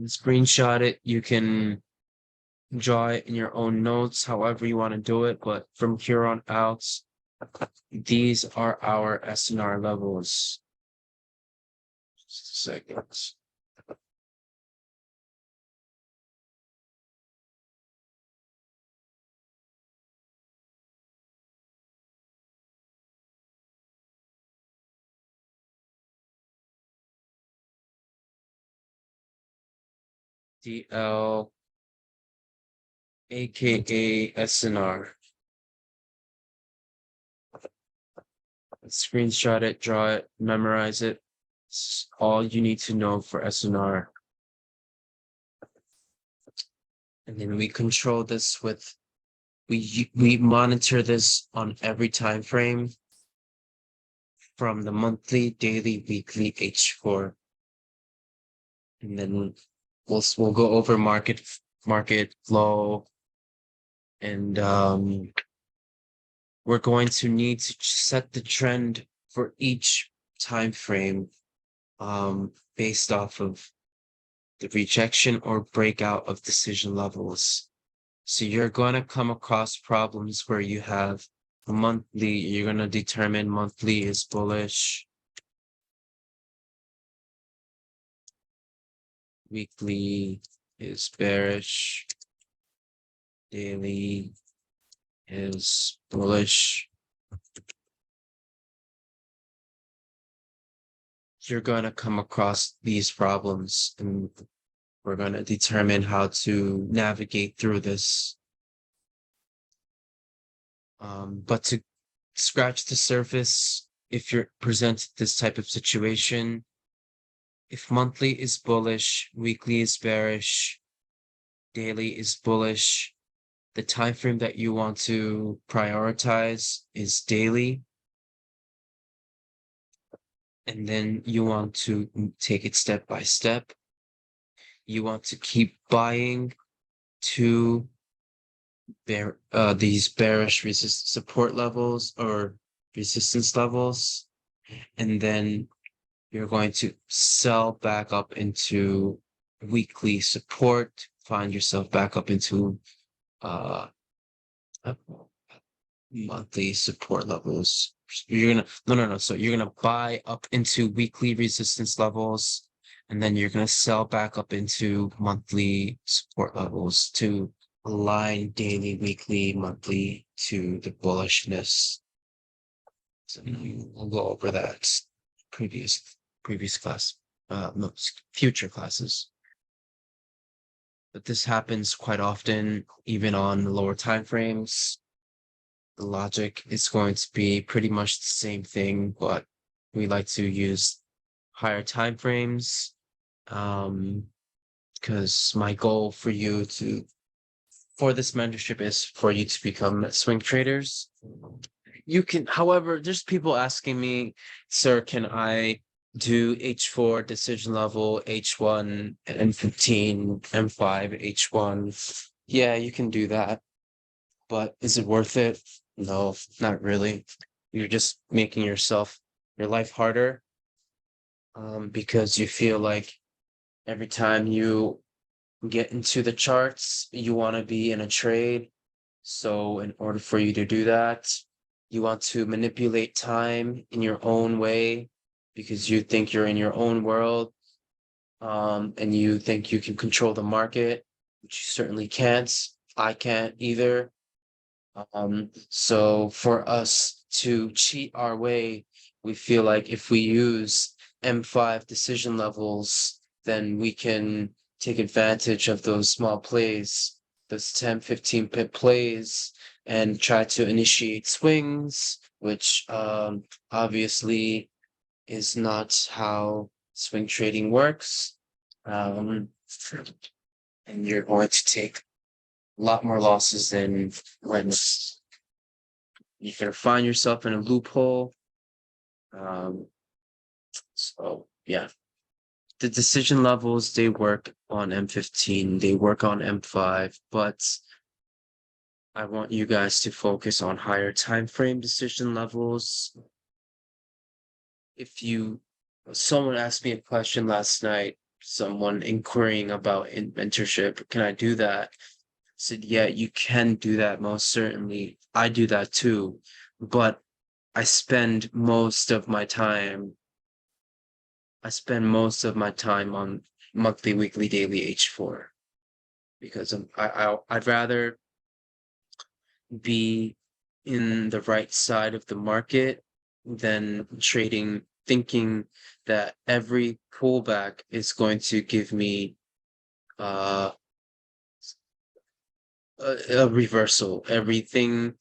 screenshot it. You can draw it in your own notes, however you want to do it. But from here on out, these are our SNR levels. Just a second. DL, aka SNR. Screenshot it, draw it, memorize it. It's all you need to know for SNR. And then we control this with, we monitor this on every time frame from the monthly, daily, weekly, H4. And then we'll go over market flow, and we're going to need to set the trend for each time frame based off of the rejection or breakout of decision levels. So you're going to come across problems where you have a monthly, you're going to determine monthly is bullish, weekly is bearish, daily is bullish. You're going to come across these problems, and we're going to determine how to navigate through this. But to scratch the surface, if you're presented this type of situation, if monthly is bullish, weekly is bearish, daily is bullish, the time frame that you want to prioritize is daily. and then you want to take it step by step. You want to keep buying to these bearish support levels or resistance levels, and then you're going to sell back up into weekly support, find yourself back up into uh monthly support levels. You're gonna no. So you're gonna buy up into weekly resistance levels, and then you're gonna sell back up into monthly support levels to align daily, weekly, monthly to the bullishness. So we'll go over that previous class, no, future classes. But this happens quite often, even on lower time frames. The logic is going to be pretty much the same thing, but we like to use higher time frames. Because my goal for this mentorship is for you to become swing traders. You can, however, there's people asking me, sir, can I do H4 decision level, H1, M15, M5, H1? Yeah, you can do that. But is it worth it? No, not really. You're just making your life harder. Because you feel like every time you get into the charts, you want to be in a trade. So in order for you to do that, you want to manipulate time in your own way because you think you're in your own world. And you think you can control the market, which you certainly can't. I can't either. So for us to cheat our way, we feel like if we use M5 decision levels, then we can take advantage of those small plays, those 10, 15 pip plays, and try to initiate swings, which obviously is not how swing trading works. And you're going to take a lot more losses than when you're gonna find yourself in a loophole. So yeah, the decision levels, they work on M15, they work on M5, but I want you guys to focus on higher time frame decision levels. Someone asked me a question last night, someone inquiring about mentorship, can I do that? Said, yeah, you can do that, most certainly. I do that too, but I spend most of my time on monthly, weekly, daily H4 because I'd rather be in the right side of the market than thinking that every pullback is going to give me uh a reversal. Everything,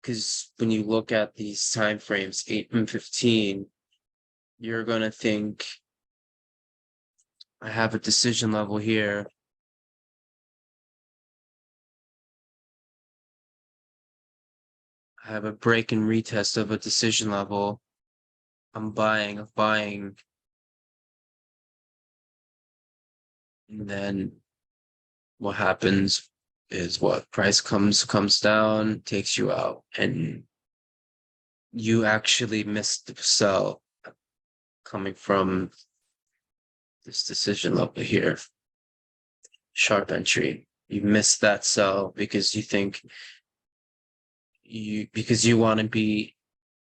because when you look at these time frames, 8 and 15, you're gonna think I have a decision level here. I have a break and retest of a decision level. I'm buying. And then what happens is what price comes down, takes you out, and you actually missed the sell coming from this decision level here. Sharp entry. You missed that sell because you think because you want to be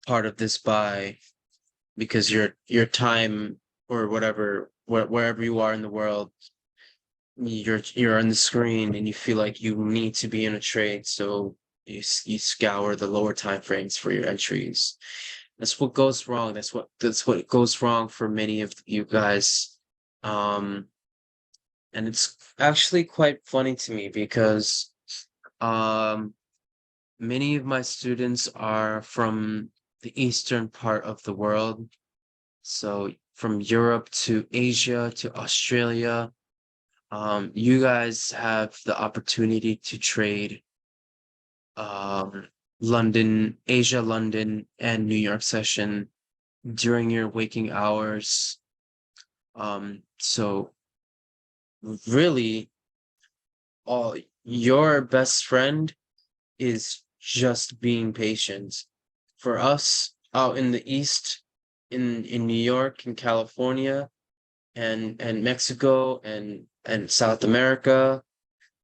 part of this buy because your time or whatever wherever you are in the world, you're on the screen and you feel like you need to be in a trade, so you scour the lower time frames for your entries. That's what goes wrong. That's what goes wrong for many of you guys. And it's actually quite funny to me because many of my students are from the eastern part of the world. So from Europe to Asia to Australia, you guys have the opportunity to trade London, Asia, London, and New York session during your waking hours. So really, all your best friend is just being patient. For us out in the East, in New York and California and Mexico and South America,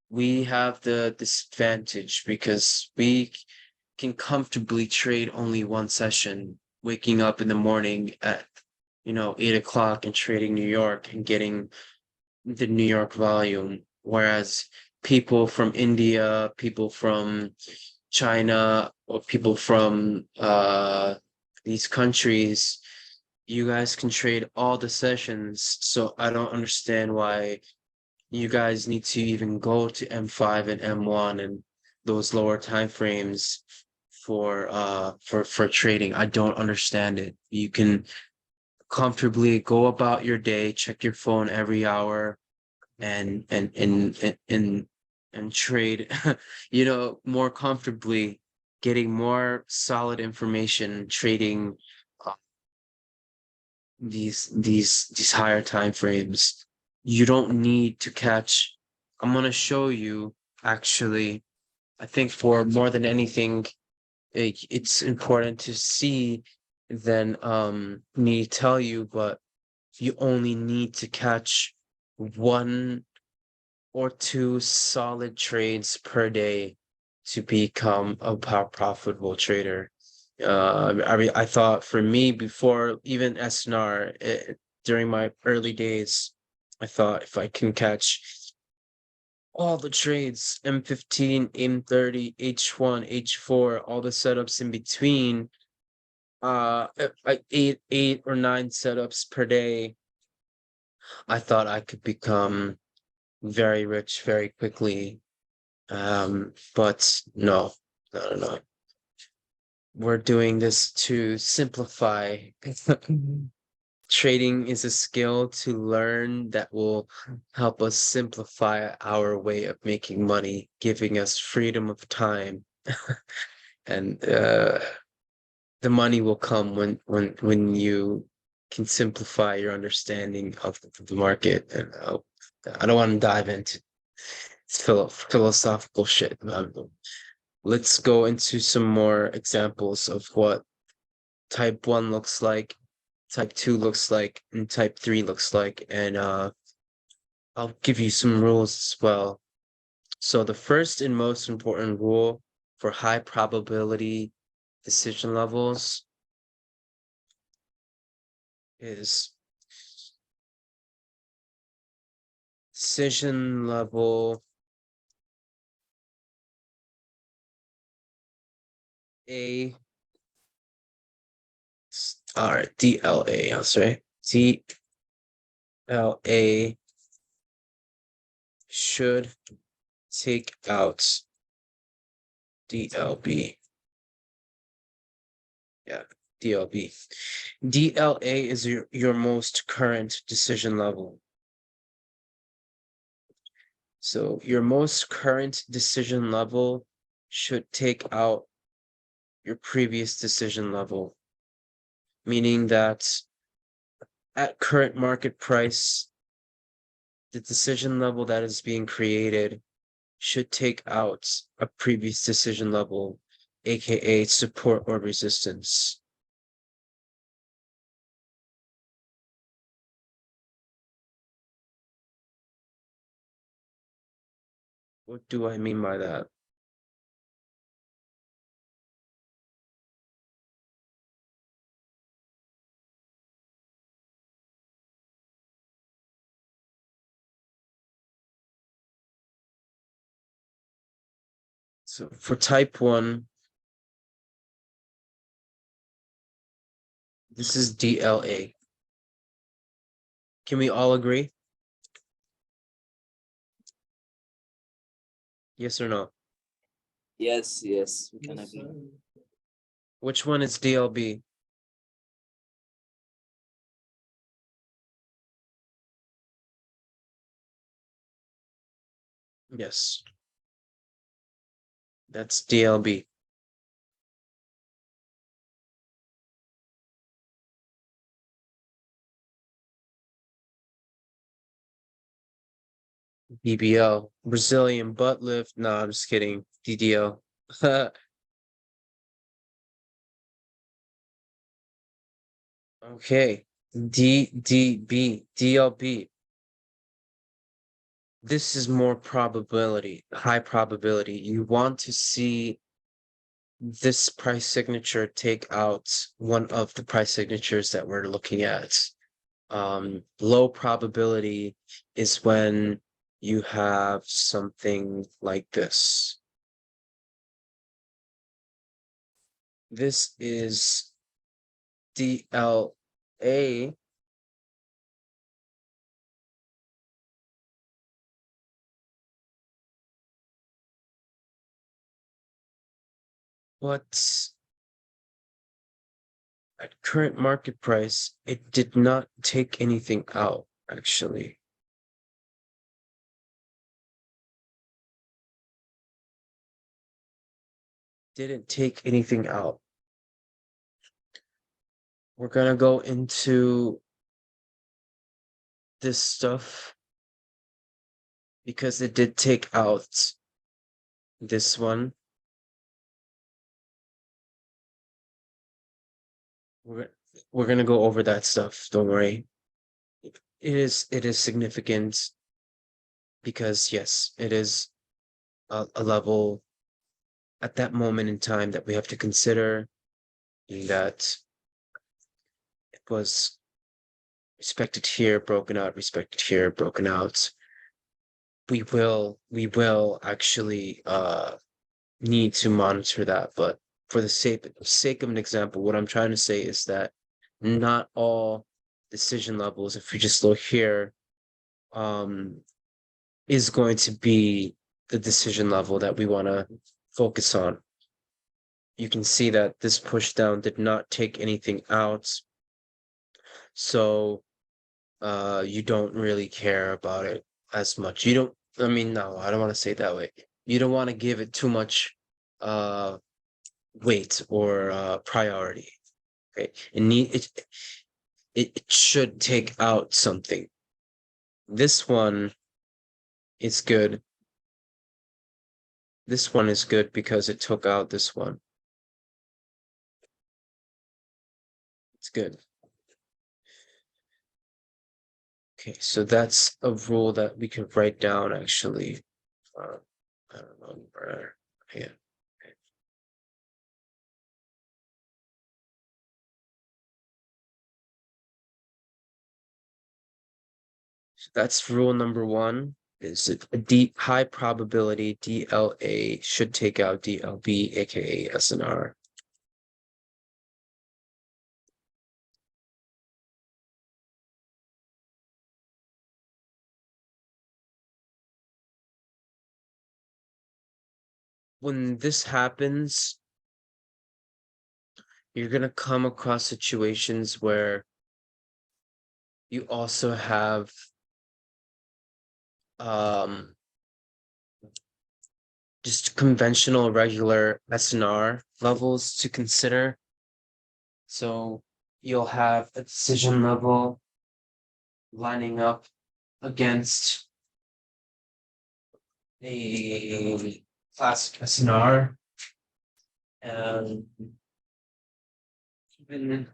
we have the disadvantage because we can comfortably trade only one session, waking up in the morning at 8 o'clock and trading New York and getting the New York volume. Whereas people from India, people from China, or people from these countries, you guys can trade all the sessions. So I don't understand why you guys need to even go to M5 and M1 and those lower time frames for trading. I don't understand it. You can comfortably go about your day, check your phone every hour and trade more comfortably, getting more solid information, trading uh, these higher time frames. You don't need to catch. I'm gonna show you actually. I think for more than anything, it's important to see than me tell you, but you only need to catch one or two solid trades per day to become a profitable trader. I thought for me before even SNR, during my early days, I thought if I can catch all the trades, M15, M30, H1, H4, all the setups in between, like eight or nine setups per day, I thought I could become very rich very quickly. But no, no, no, no. We're doing this to simplify. Trading is a skill to learn that will help us simplify our way of making money, giving us freedom of time. And the money will come when you can simplify your understanding of the market. And I don't want to dive into philosophical shit. Let's go into some more examples of what type 1 looks like, type 2 looks like, and type 3 looks like. And I'll give you some rules as well. So the first and most important rule for high probability decision levels is decision level A. All right, DLA, I'll say DLA should take out DLB. Yeah, DLB. DLA is your most current decision level. So your most current decision level should take out your previous decision level, meaning that at current market price, the decision level that is being created should take out a previous decision level, aka support or resistance. What do I mean by that? So for type 1, this is DLA. Can we all agree? Yes or no? Yes, we can agree. Which one is DLB? Yes. That's DLB. BBL, Brazilian butt lift. No, I'm just kidding. DDL. Okay. DLB. This is more probability, high probability. You want to see this price signature take out one of the price signatures that we're looking at. Low probability is when you have something like this. This is DLA. But at current market price, it did not take anything out, actually. Didn't take anything out. We're gonna go into this stuff because it did take out this one. We're gonna go over that stuff, don't worry. It is significant because yes, it is a level at that moment in time that we have to consider, that it was respected here, broken out, respected here, broken out. We will actually need to monitor that, but for the sake of an example, what I'm trying to say is that not all decision levels, if we just look here, is going to be the decision level that we want to focus on. You can see that this push down did not take anything out. So you don't really care about it as much. You don't, I mean, no, I don't want to say it that way. You don't want to give it too much weight or priority. Okay. It should take out something. This one is good. This one is good because it took out this one. It's good. Okay, so that's a rule that we can write down actually. I don't know where. Yeah. So that's rule number one. Is it a deep high probability DLA should take out DLB, aka SNR. When this happens, you're gonna come across situations where you also have just conventional regular SNR levels to consider. So you'll have a decision level lining up against a classic SNR, and even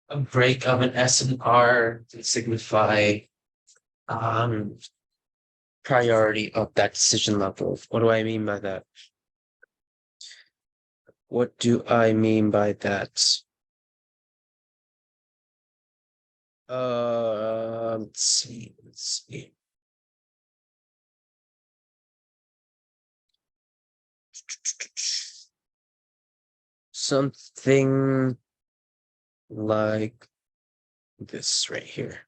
a break of an SNR to signify priority of that decision level. What do I mean by that? What do I mean by that? Let's see. Something like this right here.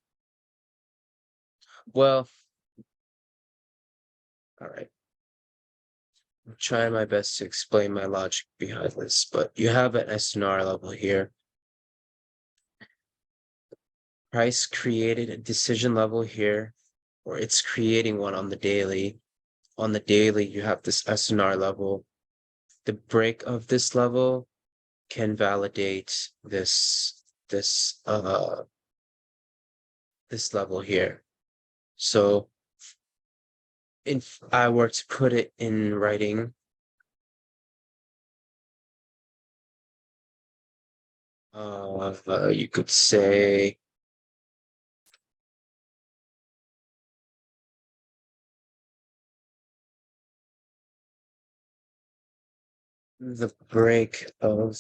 Well, all right. I'm trying my best to explain my logic behind this, but you have an SNR level here. Price created a decision level here, or it's creating one on the daily. On the daily, you have this SNR level. The break of this level can validate this level here. So if I were to put it in writing, you could say the break of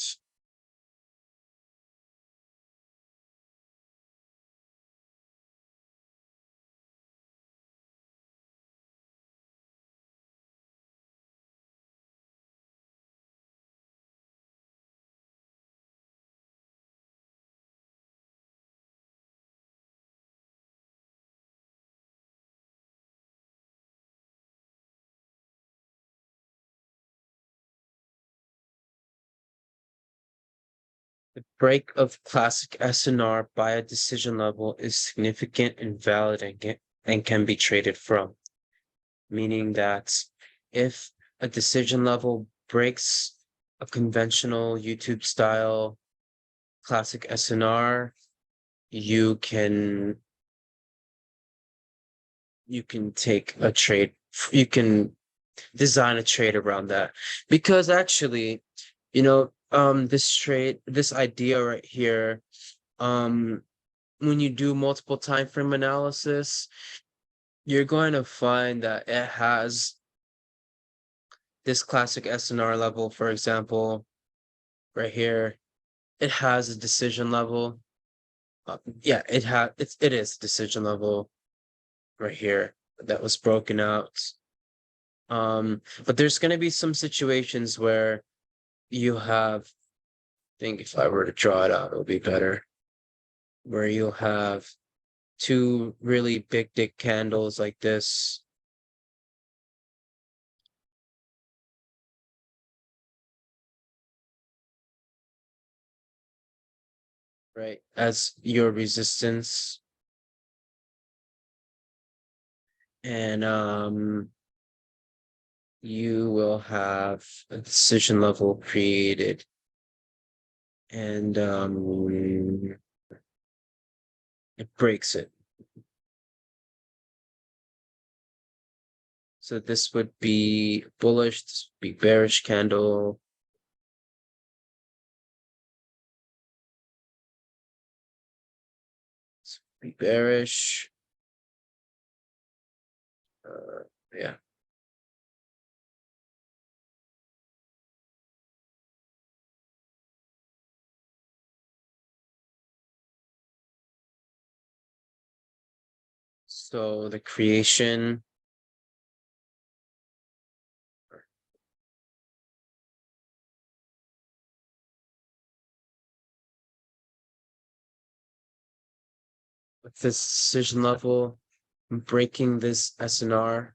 the break of classic SNR by a decision level is significant and valid and can be traded from. Meaning that if a decision level breaks a conventional YouTube style classic SNR, you can take a trade, you can design a trade around that. Because actually, this idea right here, when you do multiple time frame analysis, you're going to find that it has this classic SNR level, for example, right here, it has a decision level. Yeah, it is decision level right here that was broken out. But there's going to be some situations where you have, I think if I were to draw it out, it'll be better, where you'll have two really big dick candles like this. Right, as your resistance. And you will have a decision level created. And it breaks it. So this would be bullish, this would be bearish candle. This would be bearish. Yeah. So the creation with this decision level, breaking this SNR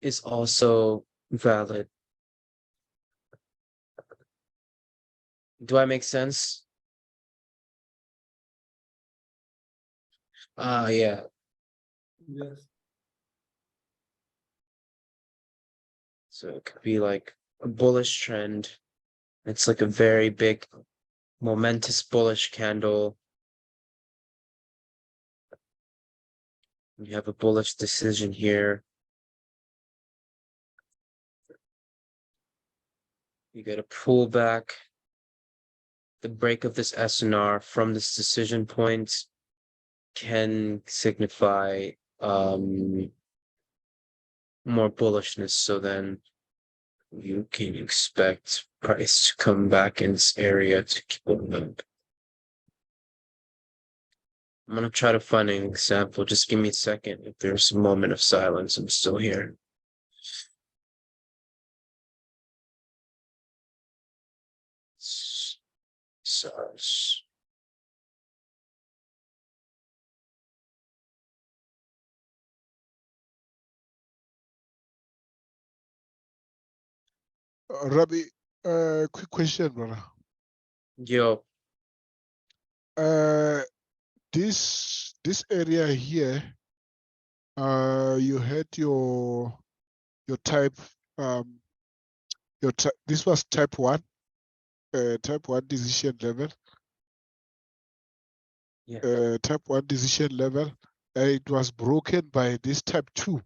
is also valid. Do I make sense? Yeah. Yes. So it could be like a bullish trend. It's like a very big, momentous bullish candle. You have a bullish decision here. You get a pullback. The break of this SNR from this decision point can signify more bullishness. So then you can expect price to come back in this area to keep going up. I'm gonna try to find an example. Just give me a second. If there's a moment of silence, I'm still here. SARS. Rabbi, quick question, brother. Yo, This area here, you had your type, this was type one decision level. Yeah. type 1 decision level, and it was broken by this type 2.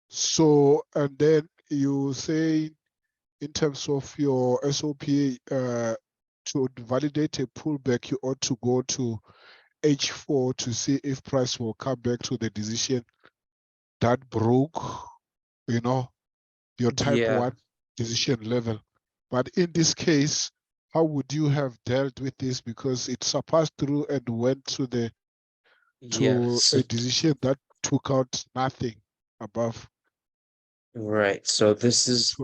So, and then you say in terms of your SOP, to validate a pullback, you ought to go to H4 to see if price will come back to the decision that broke, your type Yeah. 1 decision level. But in this case, how would you have dealt with this? Because it surpassed through and went to Yeah. a decision that took out nothing above. Right. So this is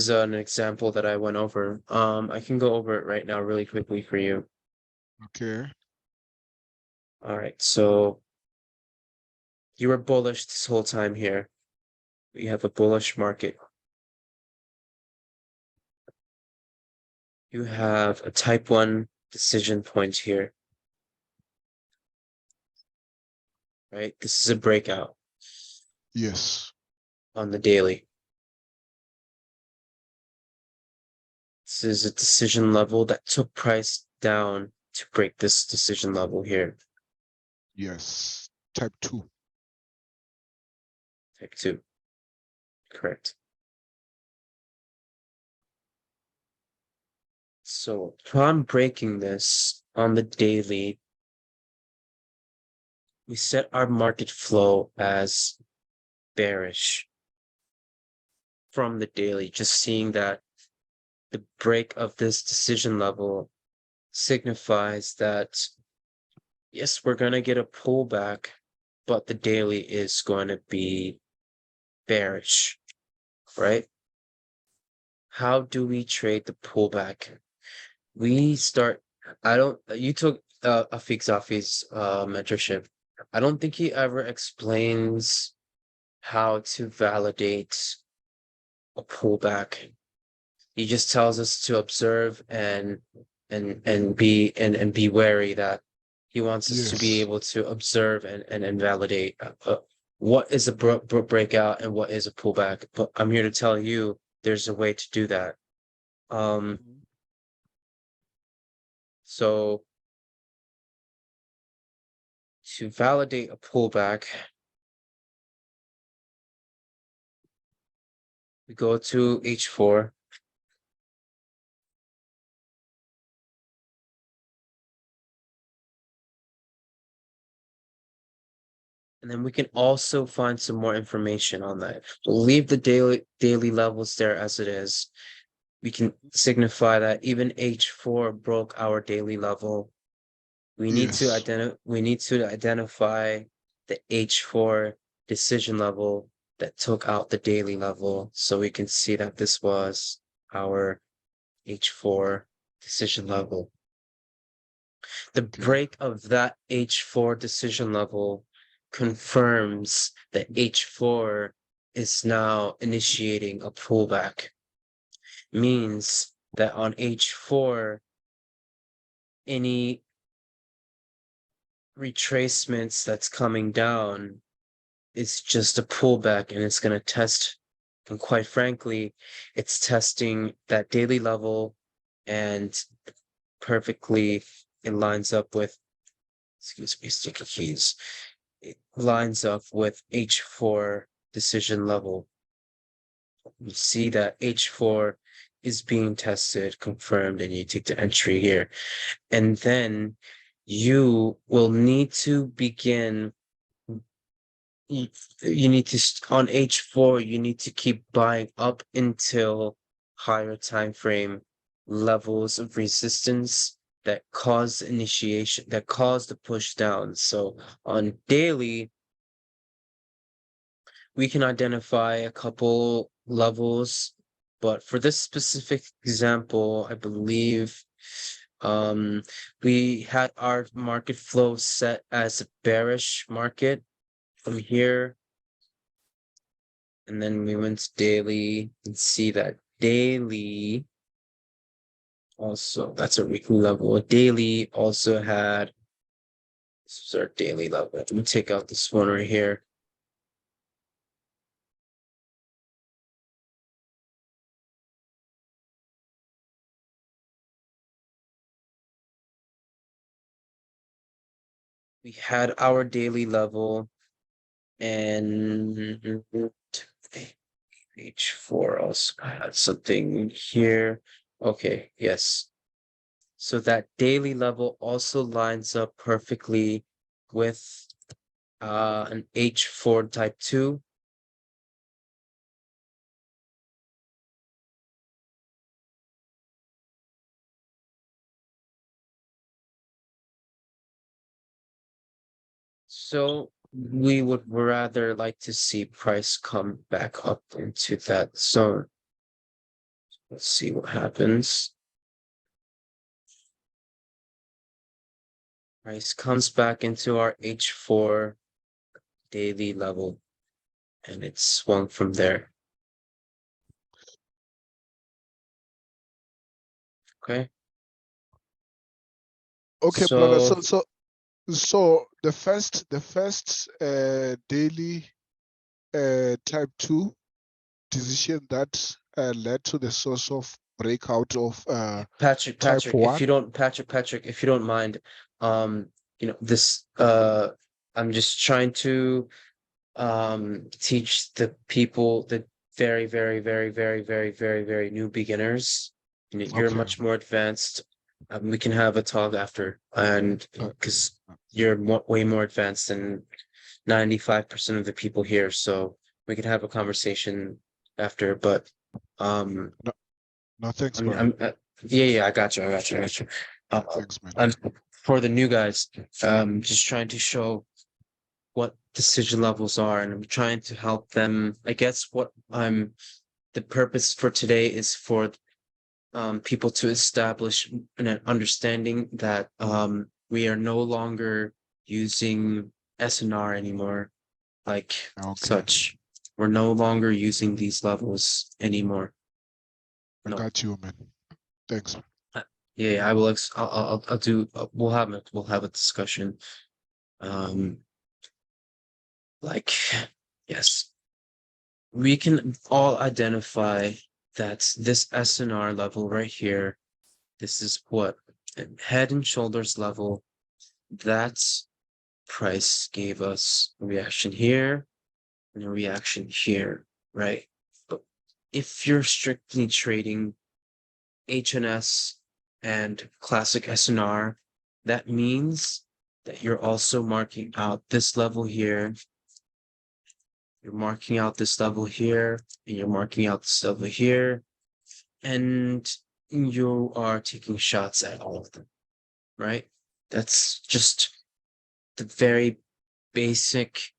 an example that I went over. I can go over it right now really quickly for you. Okay. All right. So you were bullish this whole time here. We have a bullish market. You have a type 1 decision point here. Right? This is a breakout Yes. on the daily. This is a decision level that took price down to break this decision level here. Yes. Type 2. Type 2. Correct. So upon breaking this on the daily, we set our market flow as bearish from the daily, just seeing that the break of this decision level signifies that, yes, we're going to get a pullback, but the daily is going to be bearish, right? How do we trade the pullback? We start, you took Afik Zafi's mentorship. I don't think he ever explains how to validate a pullback. He just tells us to observe and be wary that he wants us to be Yes. able to observe and validate what is a breakout and what is a pullback. But I'm here to tell you there's a way to do that. So to validate a pullback, we go to H4. And then we can also find some more information on that. We'll leave the daily levels there as it is. We can signify that even H4 broke our daily level. We need to Yes. identify the H4 decision level that took out the daily level, so we can see that this was our H4 decision level. The Okay. break of that H4 decision level confirms that H4 is now initiating a pullback. Means that on H4, any retracements that's coming down is just a pullback, and it's going to test. And quite frankly, it's testing that daily level, and perfectly it lines up with, excuse me, sticky keys. It lines up with H4 decision level. You see that H4 is being tested, confirmed, and you take the entry here. And then you will need to begin, you need to, on H4, you need to keep buying up until higher time frame levels of resistance that cause initiation, that cause the push down. So on daily, we can identify a couple levels, but for this specific example, I believe we had our market flow set as a bearish market from here, and then we went to daily and see that daily also, that's a weekly level. Daily also had, this is our daily level. Let me take out this one right here. we had our daily level and H4 also had something here. Okay, yes. So that daily level also lines up perfectly with an H4 type 2. So we would rather like to see price come back up into that zone. Let's see what happens. Price comes back into our H4 daily level and it swung from there. Okay. Okay, brother. So So the first daily type 2 decision that led to the source of breakout of Patrick, type 1. Patrick, if you don't mind, this I'm just trying to teach the people, the very, very, very, very, very, very, very new beginners. You're Okay. much more advanced. We can have a talk after, and because you're way more advanced than 95% of the people here, so we could have a conversation after. But No, thanks, I'm, brother. yeah, I got you. Thanks, man. And for the new guys, just trying to show what decision levels are, and I'm trying to help them. I guess the purpose for today is for people to establish an understanding that we are no longer using SNR anymore, like Okay. such. We're no longer using these levels anymore. I No. got you, man. Thanks. Yeah, I will. I'll do. We'll have a discussion. Like, yes, we can all identify that this SNR level right here, this is what head and shoulders level. That's price gave us a reaction here and a reaction here, right? But if you're strictly trading HNS and classic SNR, that means that you're also marking out this level here. You're marking out this level here, and you're marking out this level here, and you are taking shots at all of them, right? That's just the very basic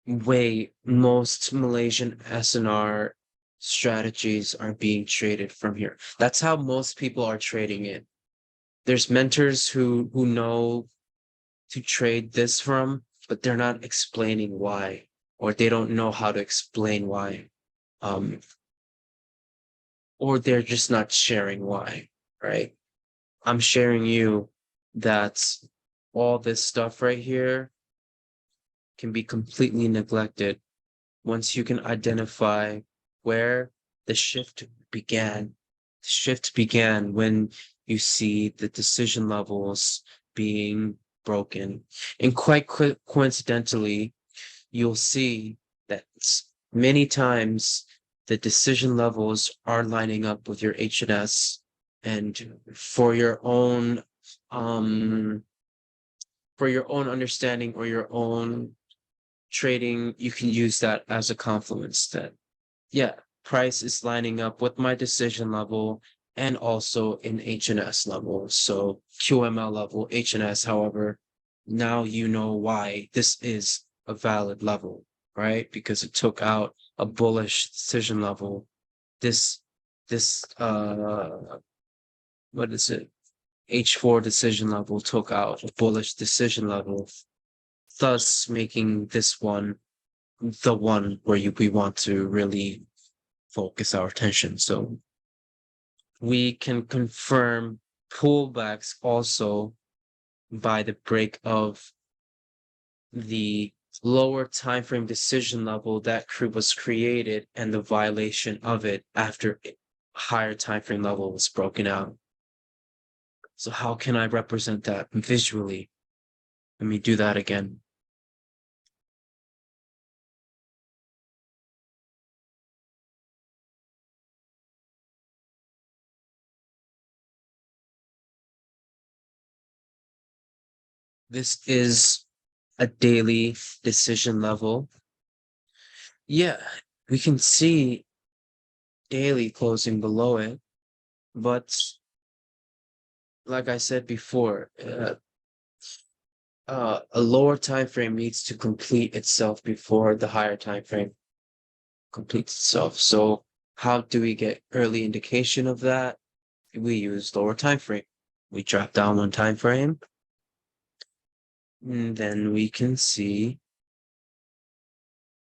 way most Malaysian SNR strategies are being traded from here. That's how most people are trading it. There's mentors who know to trade this from, but they're not explaining why, or they don't know how to explain why. Or they're just not sharing why, right? I'm sharing you that all this stuff right here can be completely neglected once you can identify where the shift began. The shift began when you see the decision levels being broken. And quite coincidentally, you'll see that many times the decision levels are lining up with your HNS, and for your own understanding or your own trading, you can use that as a confluence that, yeah, price is lining up with my decision level and also in HNS level. So QML level, HNS, however, now you know why this is a valid level, right? Because it took out a bullish decision level. This what is it? H4 decision level took out a bullish decision level, thus making this one the one where we want to really focus our attention. So we can confirm pullbacks also by the break of the lower time frame decision level that was created and the violation of it after a higher time frame level was broken out. So how can I represent that visually? Let me do that again. This is a daily decision level. Yeah, we can see daily closing below it, but like I said before, a lower time frame needs to complete itself before the higher time frame completes itself. So how do we get early indication of that? We use lower time frame. We drop down one time frame, and then we can see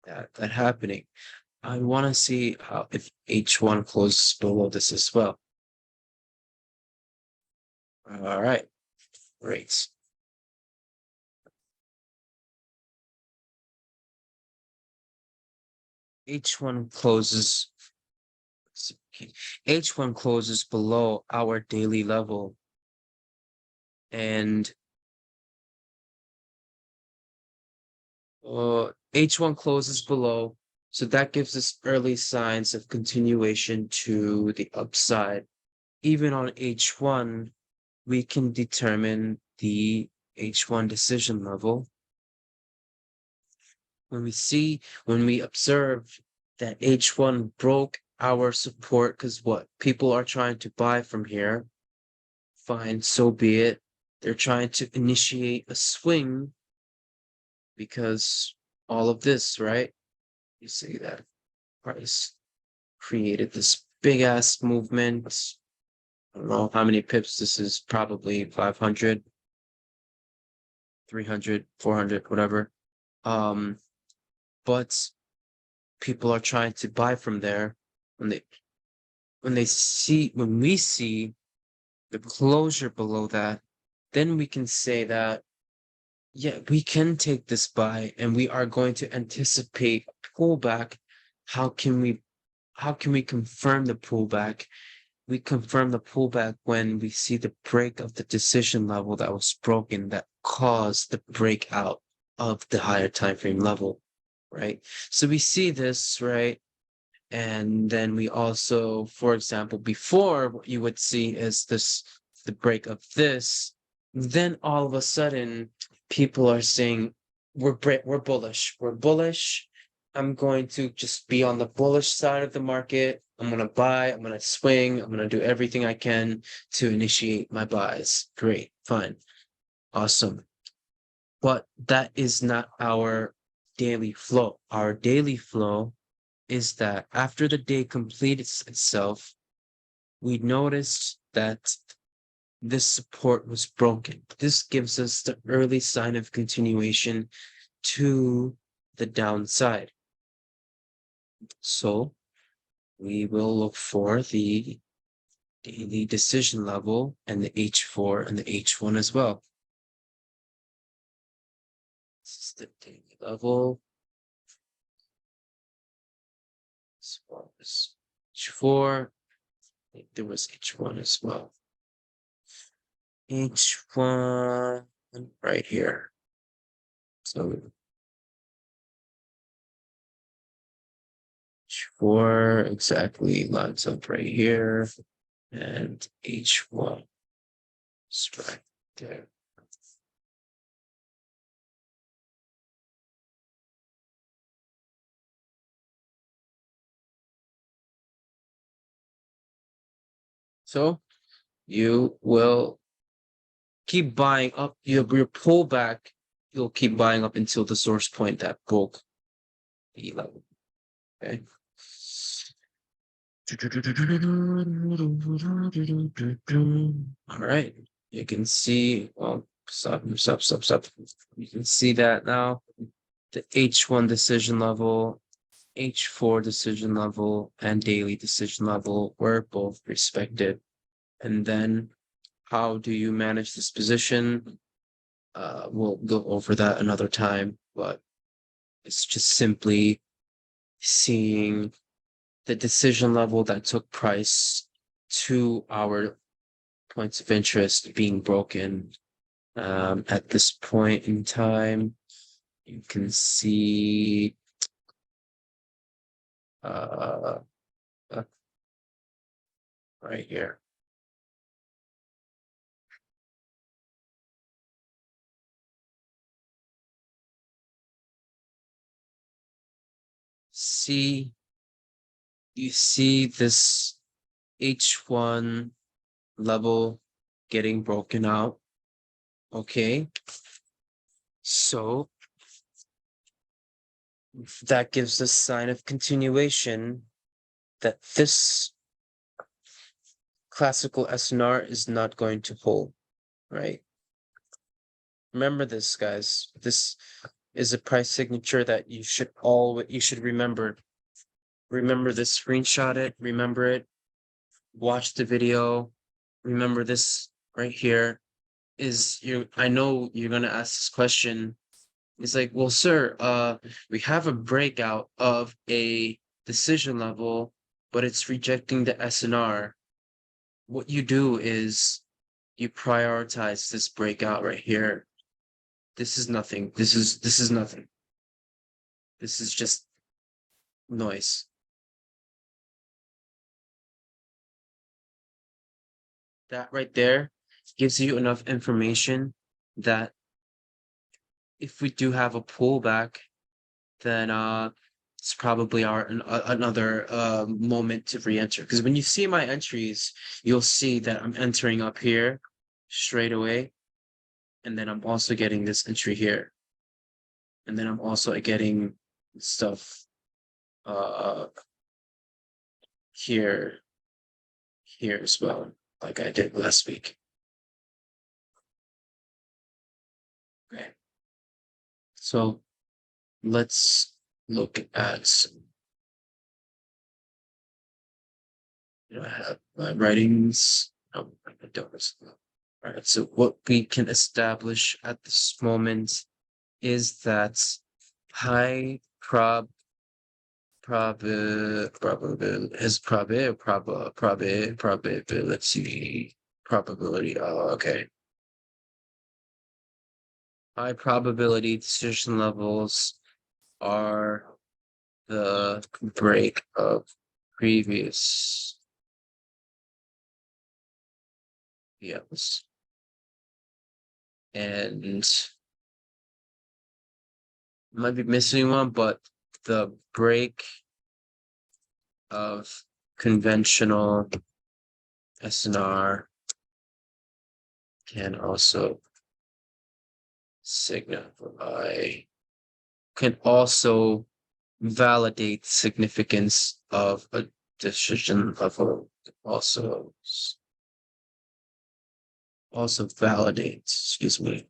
that happening. I want to see how if H1 closes below this as well. All right, great. H1 closes. H1 closes below our daily level, and H1 closes below, so that gives us early signs of continuation to the upside. Even on H1, we can determine the H1 decision level. When we observe that H1 broke our support, because what people are trying to buy from here, fine, so be it. They're trying to initiate a swing because all of this, right? You see that price created this big ass movement. I don't know how many pips this is, probably 500, 300, 400, whatever. But people are trying to buy from there when we see the closure below that, then we can say that, yeah, we can take this buy and we are going to anticipate pullback. How can we confirm the pullback? We confirm the pullback when we see the break of the decision level that was broken that caused the breakout of the higher time frame level, right? So we see this, right? And then we also, for example, before what you would see is the break of this, then all of a sudden people are saying we're bullish. I'm going to just be on the bullish side of the market. I'm going to buy, I'm going to swing, I'm going to do everything I can to initiate my buys. Great, fine, awesome. But that is not our daily flow. Our daily flow is that after the day completes itself, we noticed that this support was broken. This gives us the early sign of continuation to the downside. So we will look for the daily decision level and the H4 and the H1 as well. This is the daily level. This was H4. I think there was H1 as well. H1 right here. So H4 exactly lines up right here, and H1 is right there. So you will keep buying up your pullback. You'll keep buying up until the source point that broke the level. Okay. All right. You can see, well, stop. You can see that now. The H1 decision level, H4 decision level, and daily decision level were both respected. And then how do you manage this position? We'll go over that another time, but it's just simply seeing the decision level that took price to our points of interest being broken. At this point in time, you can see right here. You see this H1 level getting broken out. Okay. So that gives a sign of continuation that this classical SNR is not going to hold, right? Remember this, guys. This is a price signature that you should remember. Remember this, screenshot it, remember it, watch the video. Remember this right here I know you're gonna ask this question. It's like, well, sir, we have a breakout of a decision level, but it's rejecting the SNR. What you do is you prioritize this breakout right here. This is nothing. This is nothing. This is just noise. That right there gives you enough information that if we do have a pullback, then it's probably another moment to re-enter. Because when you see my entries, you'll see that I'm entering up here straight away, and then I'm also getting this entry here, and then I'm also getting stuff here as well, like I did last week. Okay, so let's look at, I have my writings. No, I don't. All right, so what we can establish at this moment is that high probability, okay. High probability decision levels are the break of previous. Yes. And might be missing one, but the break of conventional SNR can also validate significance of a decision level. Also validates, excuse me.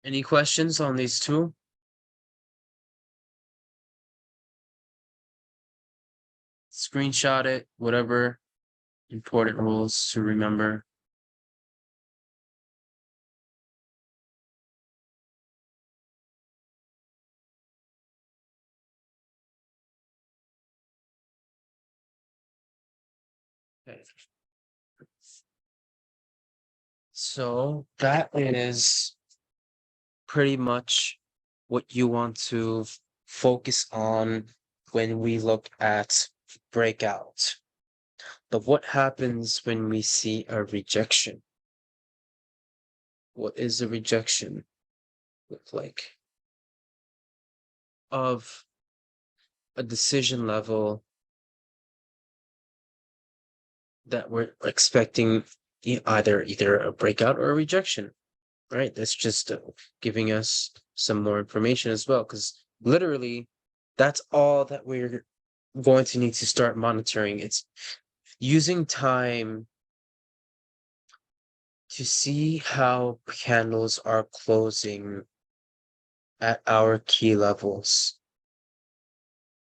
Any questions on these two? Screenshot it, whatever important rules to remember. Okay. So that is pretty much what you want to focus on when we look at breakout. But what happens when we see a rejection? What is a rejection look like? Of a decision level that we're expecting either a breakout or a rejection, right? That's just giving us some more information as well, because literally that's all that we're going to need to start monitoring. It's using time to see how candles are closing at our key levels.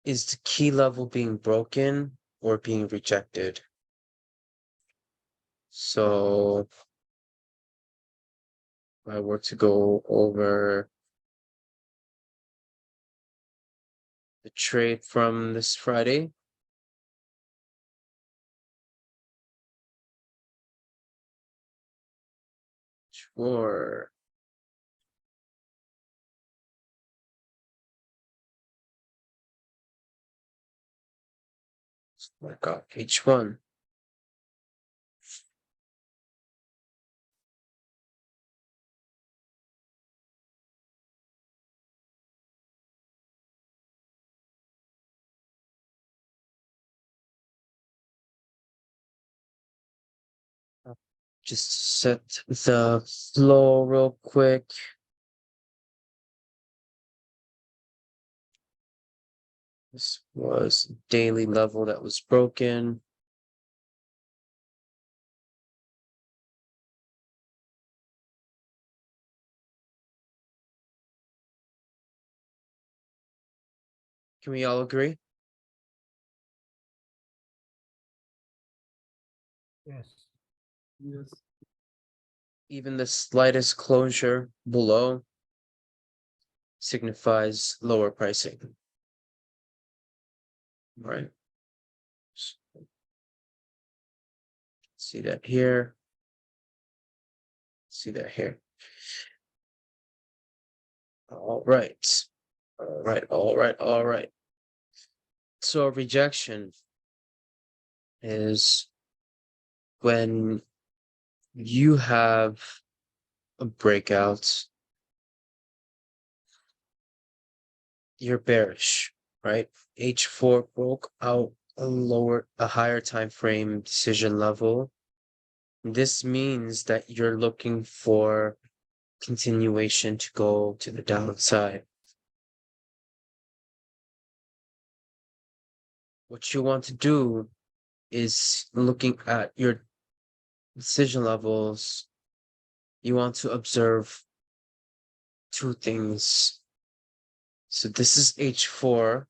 Is the key level being broken or being rejected? So if I were to go over the trade from this Friday. Sure. Mark off H1. Just set the flow real quick. This was daily level that was broken. Can we all agree? Yes. Yes. Even the slightest closure below signifies lower pricing. Right. See that here. See that here. All right. All right. All right. All right. So a rejection is when you have a breakout, you're bearish, right? H4 broke out a higher time frame decision level. This means that you're looking for continuation to go to the downside. What you want to do is looking at your decision levels. You want to observe two things. So this is H4.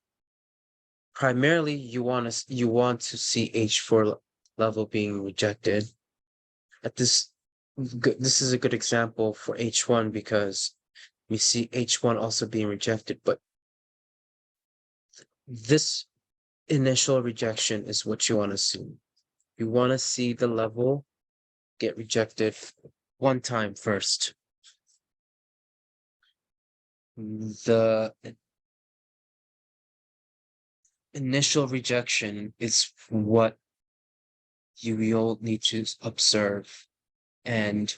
Primarily, you want to see H4 level being rejected. At this is a good example for H1 because we see H1 also being rejected, but this initial rejection is what you want to see. You want to see the level get rejected one time first. The initial rejection is what you'll need to observe, and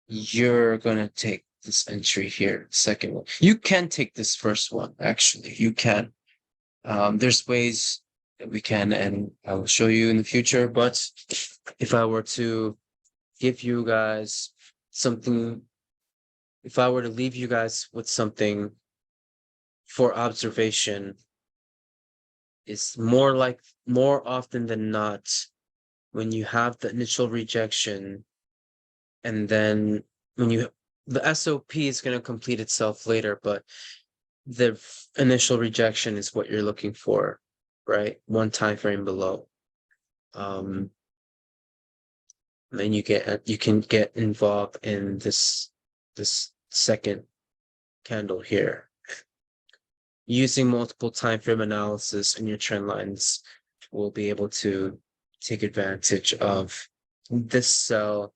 you're gonna take this entry here, second one. You can take this first one, actually. You can. There's ways that we can, and I will show you in the future, but if I were to give you guys something, if I were to leave you guys with something for observation, it's more often than not, when you have the initial rejection, and then the SOP is going to complete itself later, but the initial rejection is what you're looking for, right? One time frame below. Then you can get involved in this second candle here. Using multiple time frame analysis in your trend lines will be able to take advantage of this sell,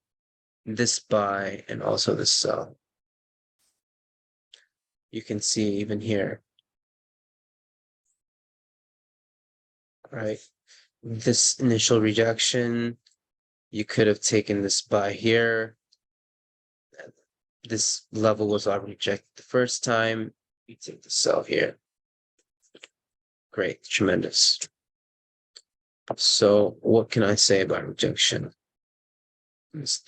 this buy, and also this sell. You can see even here, right? This initial rejection, you could have taken this buy here. This level was already rejected the first time. You take the sell here. Great, tremendous. So what can I say about rejection? Let's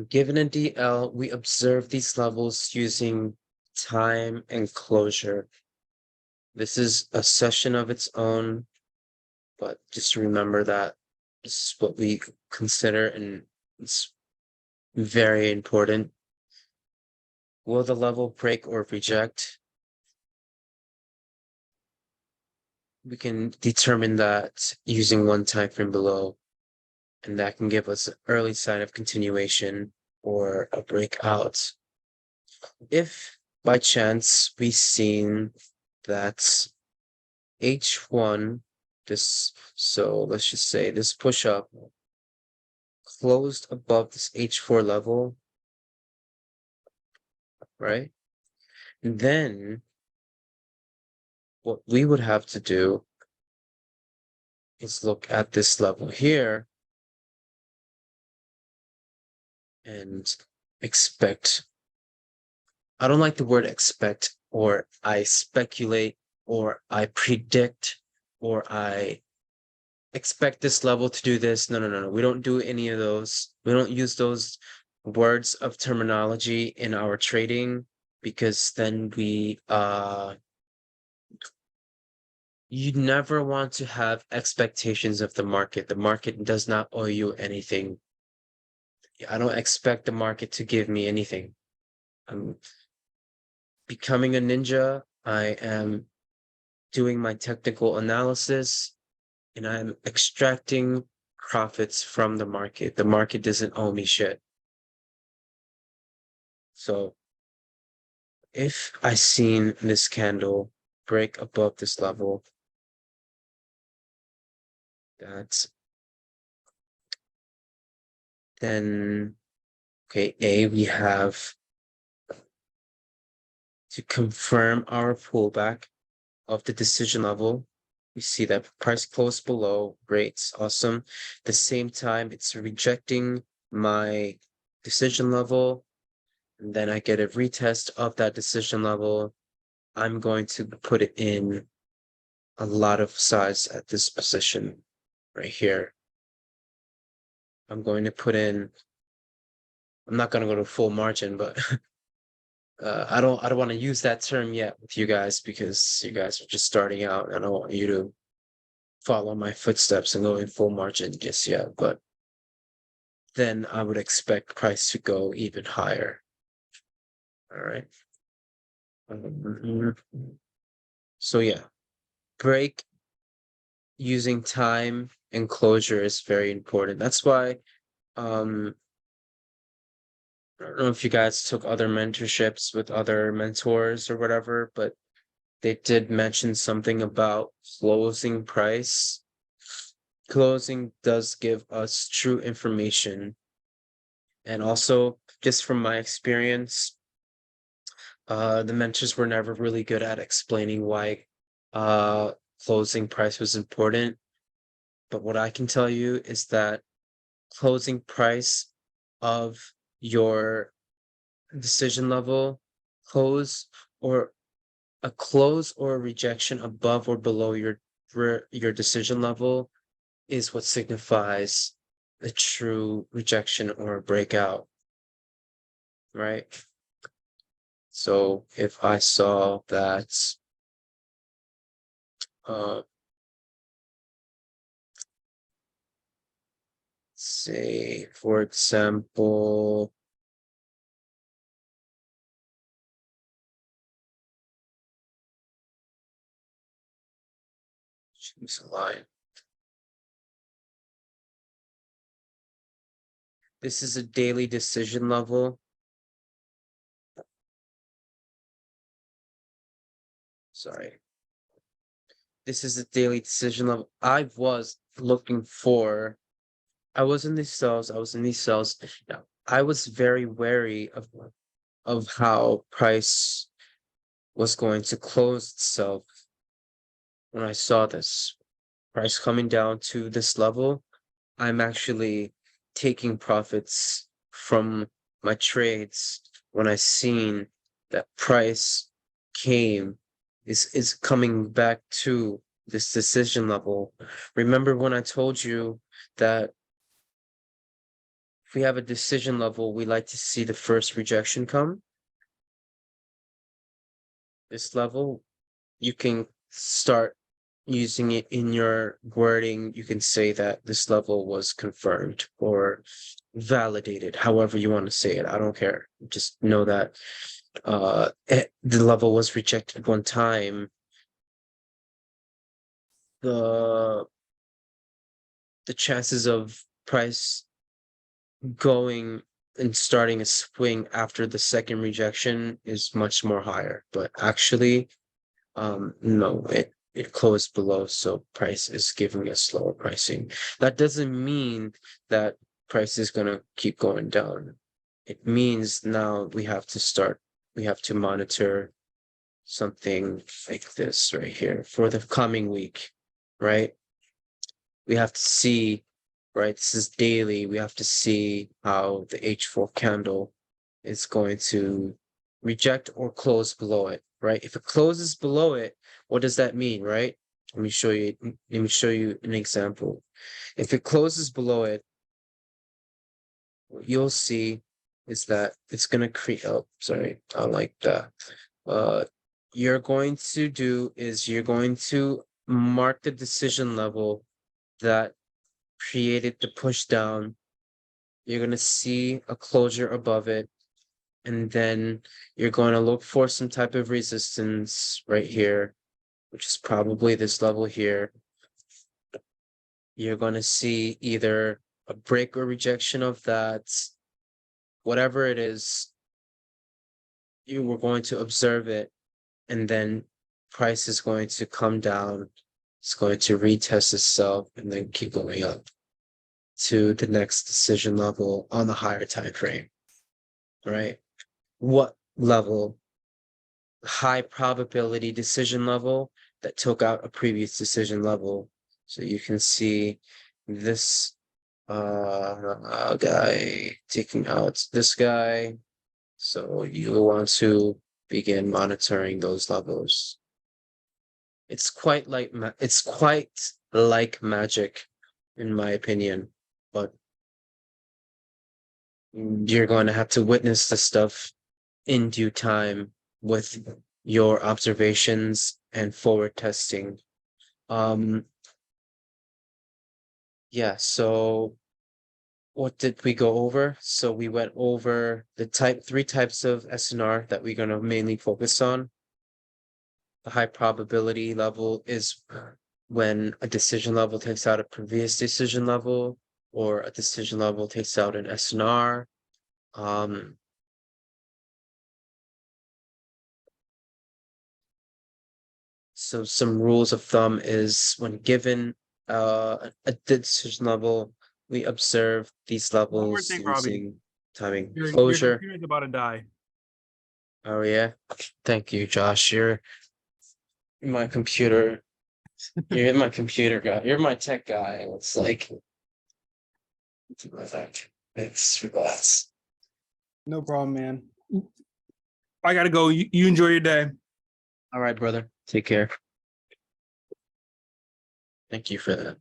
Given a DL, we observe these levels using time and closure. This is a session of its own, but just remember that this is what we consider, and it's very important. Will the level break or reject? We can determine that using one time frame below, and that can give us an early sign of continuation or a breakout. If by chance we seen that H1, so let's just say this push up closed above this H4 level, right? And then what we would have to do is look at this level here and expect. I don't like the word expect, or I speculate, or I predict, or I expect this level to do this. No. We don't do any of those. We don't use those words of terminology in our trading, because then you never want to have expectations of the market. The market does not owe you anything. I don't expect the market to give me anything. I'm becoming a ninja. I am doing my technical analysis, and I'm extracting profits from the market. The market doesn't owe me shit. So if I seen this candle break above this level, then okay, we have to confirm our pullback of the decision level. We see that price closed below, rates, awesome. At the same time, it's rejecting my decision level, and then I get a retest of that decision level. I'm going to put it in a lot of size at this position right here. I'm going to put in, I'm not going to go to full margin, but I don't want to use that term yet with you guys, because you guys are just starting out, and I don't want you to follow my footsteps and go in full margin just yet. But then I would expect price to go even higher. All right. So yeah, break using time and closure is very important. That's why I don't know if you guys took other mentorships with other mentors or whatever, but they did mention something about closing price. Closing does give us true information. And also, just from my experience, the mentors were never really good at explaining why closing price was important. But what I can tell you is that closing price of your decision level, close or a close or a rejection above or below your decision level, is what signifies a true rejection or a breakout, right? So if I saw that say, for example, choose a line. This is a daily decision level. Sorry. This is a daily decision level. I was looking for, I was in these cells. Now, I was very wary of how price was going to close itself when I saw this price coming down to this level. I'm actually taking profits from my trades when I seen that price is coming back to this decision level. Remember when I told you that we have a decision level, we like to see the first rejection come. This level, you can start using it in your wording. You can say that this level was confirmed or validated, however you want to say it. I don't care. Just know that the level was rejected one time. The chances of price going and starting a swing after the second rejection is much more higher, but actually no, it closed below, so price is giving us lower pricing. That doesn't mean that price is gonna keep going down. It means now we have to monitor something like this right here for the coming week, right? We have to see, right? This is daily. We have to see how the H4 candle is going to reject or close below it, right? If it closes below it, what does that mean, right? Let me show you an example. If it closes below it, what you'll see is that it's gonna create, oh, sorry, I like that. You're going to do is you're going to mark the decision level that created the push down. You're gonna see a closure above it, and then you're going to look for some type of resistance right here, which is probably this level here. You're going to see either a break or rejection of that, whatever it is. You were going to observe it, and then price is going to come down. It's going to retest itself and then keep going up to the next decision level on the higher time frame, right? What level? High probability decision level that took out a previous decision level. So you can see this guy taking out this guy. So you want to begin monitoring those levels. It's quite like magic, in my opinion, but you're going to have to witness the stuff in due time with your observations and forward testing. Yeah, so what did we go over? So we went over the three types of SNR that we're going to mainly focus on. The high probability level is when a decision level takes out a previous decision level, or a decision level takes out an SNR. So some rules of thumb is when given a decision level, we observe these levels thing, Robbie. using timing Your closure. computer's about to die. Oh yeah, thank you, Josh. You're my computer. You're my computer guy. You're my tech guy. It's like it's relax. No problem, man. I gotta go. You enjoy your day. All right, brother. Take care. Thank you for that.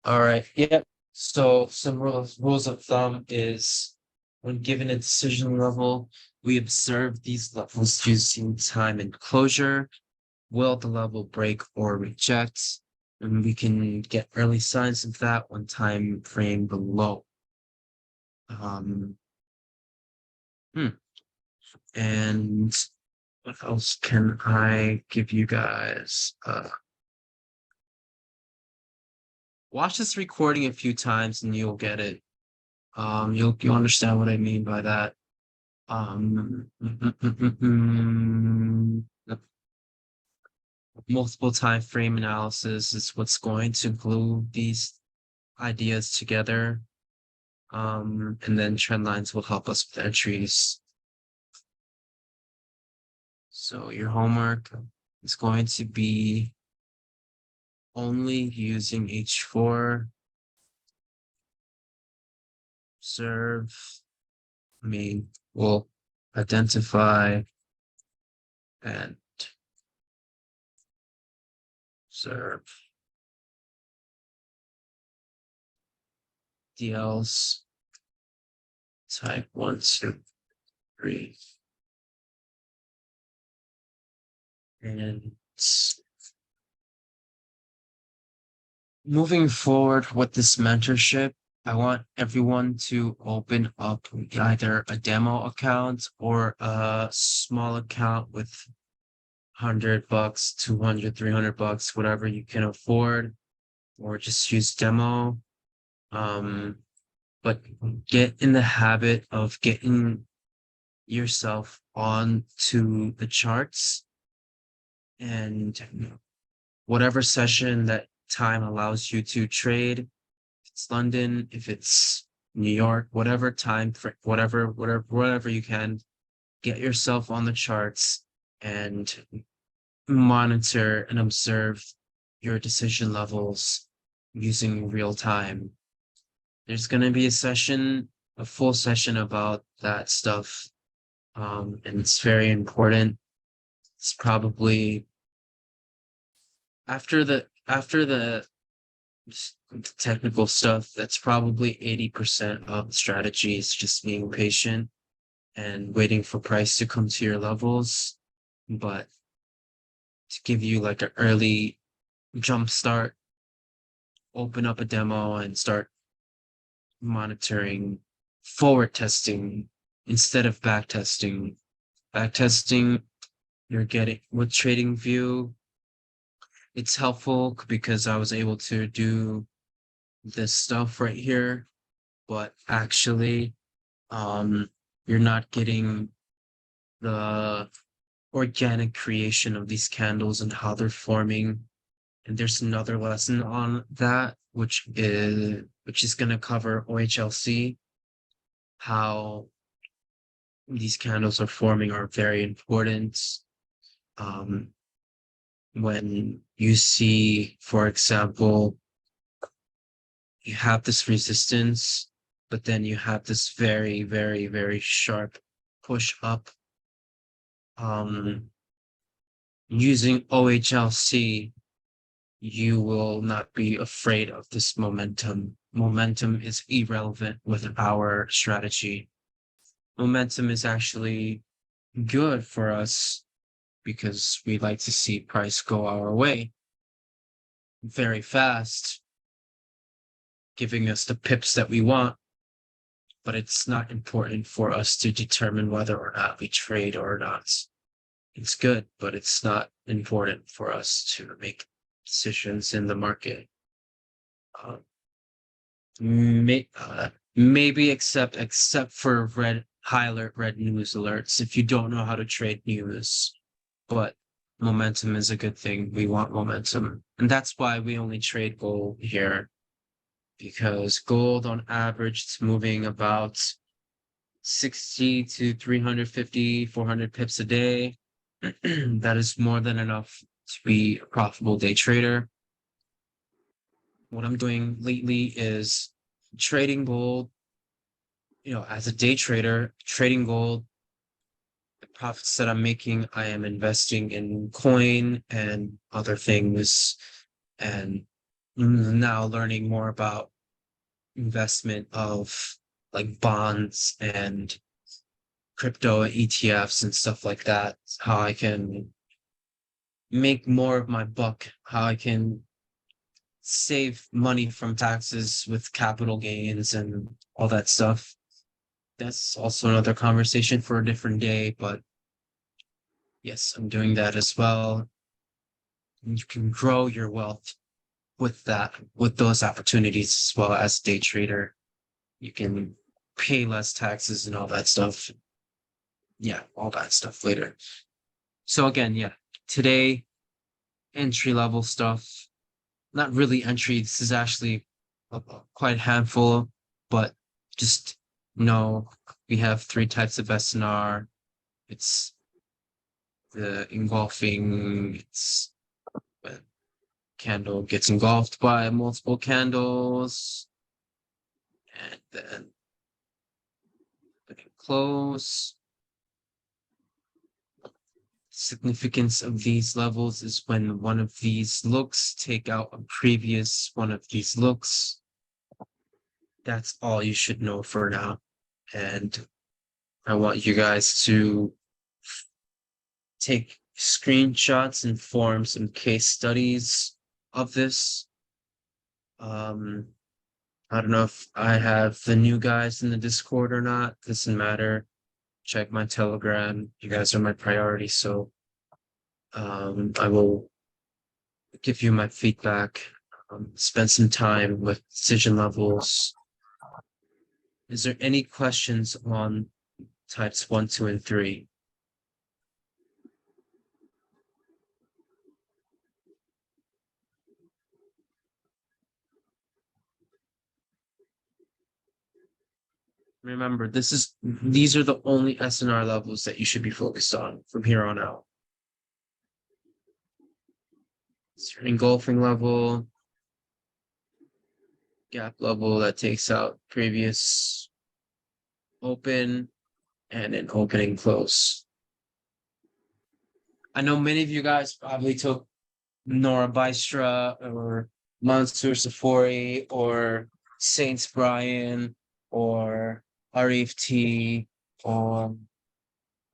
All right. Yep. So some rules of thumb is when given a decision level, we observe these levels using time and closure. Will the level break or reject? And we can get early signs of that one time frame below. And what else can I give you guys? Watch this recording a few times and you'll get it. You'll understand what I mean by that. Multiple time frame analysis is what's going to glue these ideas together. And then trend lines will help us with entries. So your homework is going to be only using H4. Observe. We'll identify and observe DLs type 1, 2, 3. And moving forward with this mentorship, I want everyone to open up either a demo account or a small account with $100, 200, $300, whatever you can afford, or just use demo. But get in the habit of getting yourself onto the charts, and whatever session that time allows you to trade. If it's London, if it's New York, whatever time, whatever you can, get yourself on the charts and monitor and observe your decision levels using real time. There's going to be a full session about that stuff. And it's very important. It's probably after the technical stuff, that's probably 80% of the strategy is just being patient and waiting for price to come to your levels. But to give you like an early jump start, open up a demo and start monitoring, forward testing instead of back testing. Back testing, you're getting with TradingView. It's helpful because I was able to do this stuff right here, but actually, you're not getting the organic creation of these candles and how they're forming. And there's another lesson on that, which is going to cover OHLC. How these candles are forming are very important. When you see, for example, you have this resistance, but then you have this very, very, very sharp push up. Using OHLC, you will not be afraid of this momentum. Momentum is irrelevant with our strategy. Momentum is actually good for us because we like to see price go our way very fast, giving us the pips that we want. But it's not important for us to determine whether or not we trade or not. It's good, but it's not important for us to make decisions in the market. Maybe except for high alert red news alerts if you don't know how to trade news. But momentum is a good thing. We want momentum. And that's why we only trade gold here. Because gold on average is moving about 60 to 350, 400 pips a day. That is more than enough to be a profitable day trader. What I'm doing lately is trading gold. As a day trader, trading gold, the profits that I'm making, I am investing in coin and other things, and now learning more about investment of like bonds and crypto ETFs and stuff like that. How I can make more of my buck, how I can save money from taxes with capital gains and all that stuff. That's also another conversation for a different day, but yes, I'm doing that as well. You can grow your wealth with those opportunities as well as day trader. You can pay less taxes and all that stuff. Yeah, all that stuff later. So again, yeah, today, entry level stuff. Not really entry. This is actually quite a handful, but just know we have 3 types of SNR. It's the engulfing, it's when candle gets engulfed by multiple candles, and then close. Significance of these levels is when one of these looks take out a previous one of these looks. That's all you should know for now. and I want you guys to take screenshots and form some case studies of this. I don't know if I have the new guys in the Discord or not. Doesn't matter. Check my Telegram. You guys are my priority, so I will give you my feedback. Spend some time with decision levels. Is there any questions on types 1, 2, and 3? Remember, these are the only SNR levels that you should be focused on from here on out. It's your engulfing level, gap level that takes out previous open, and an opening close. I know many of you guys probably took Nora Bystra or Mansour Safori or Saints Brian or Arif T or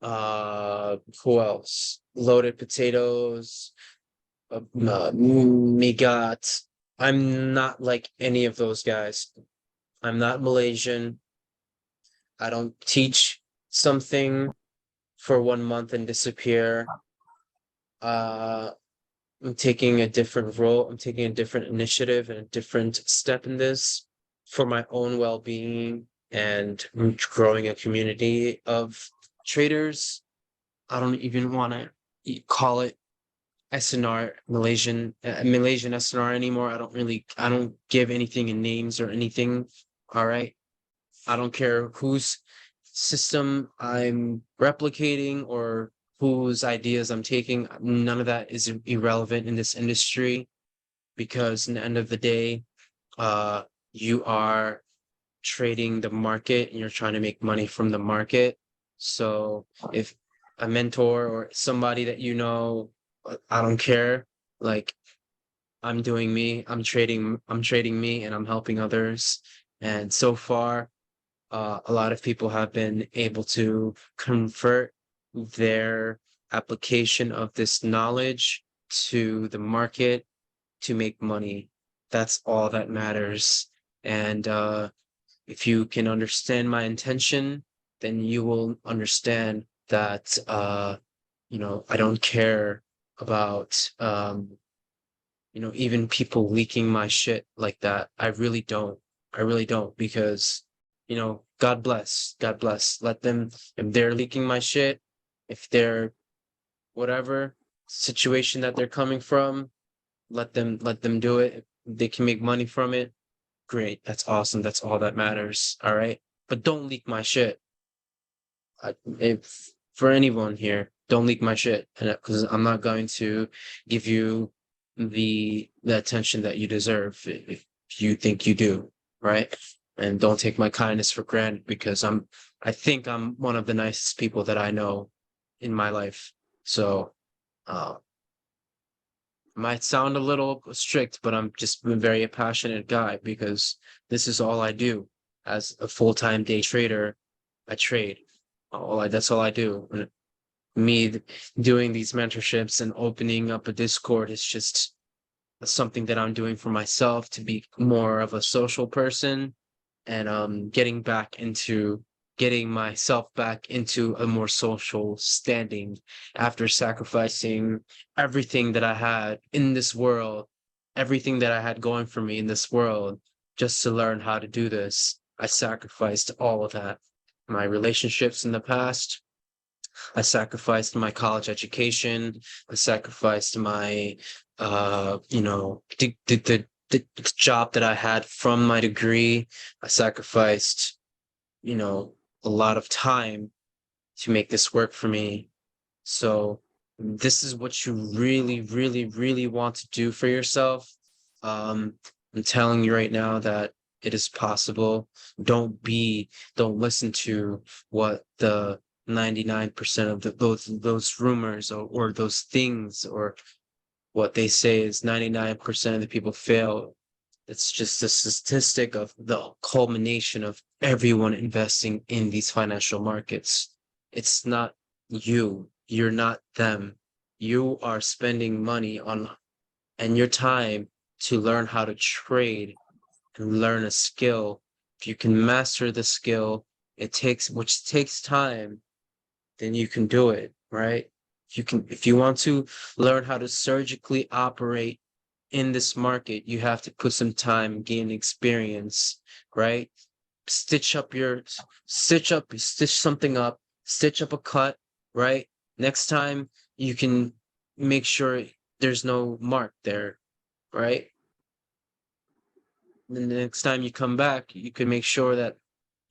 who else? Loaded Potatoes, Migat. I'm not like any of those guys. I'm not Malaysian. I don't teach something for 1 month and disappear. I'm taking a different role. I'm taking a different initiative and a different step in this for my own well-being and growing a community of traders. I don't even want to call it SNR Malaysian SNR anymore. I don't give anything in names or anything. All right. I don't care whose system I'm replicating or whose ideas I'm taking. None of that is irrelevant in this industry because in the end of the day, you are trading the market and you're trying to make money from the market. So if a mentor or somebody that you know, I don't care, like I'm doing me, I'm trading me and I'm helping others. And so far, a lot of people have been able to convert their application of this knowledge to the market to make money. That's all that matters. And if you can understand my intention, then you will understand that I don't care about even people leaking my shit like that. I really don't. I really don't because God bless. God bless. Let them, if they're leaking my shit, if they're whatever situation that they're coming from, let them do it. If they can make money from it. Great. That's awesome. That's all that matters. All right. But don't leak my shit. If for anyone here, don't leak my shit because I'm not going to give you the attention that you deserve if you think you do, right? And don't take my kindness for granted because I think I'm one of the nicest people that I know in my life. So might sound a little strict, but I'm just a very passionate guy because this is all I do as a full-time day trader. I trade. That's all I do. And me doing these mentorships and opening up a Discord is just something that I'm doing for myself to be more of a social person and getting myself back into a more social standing after sacrificing everything that I had in this world, everything that I had going for me in this world, just to learn how to do this. I sacrificed all of that. My relationships in the past, I sacrificed my college education. I sacrificed my, the job that I had from my degree. I sacrificed, a lot of time to make this work for me. So this is what you really, really, really want to do for yourself. I'm telling you right now that it is possible. Don't listen to what the 99% of those rumors or those things or what they say is 99% of the people fail. It's just a statistic of the culmination of everyone investing in these financial markets. It's not you. You're not them. You are spending money on and your time to learn how to trade and learn a skill. If you can master the skill, which takes time, then you can do it, right? If you want to learn how to surgically operate in this market, you have to put some time, gain experience, right? Stitch something up, stitch up a cut, right? Next time you can make sure there's no mark there, right? And the next time you come back, you can make sure that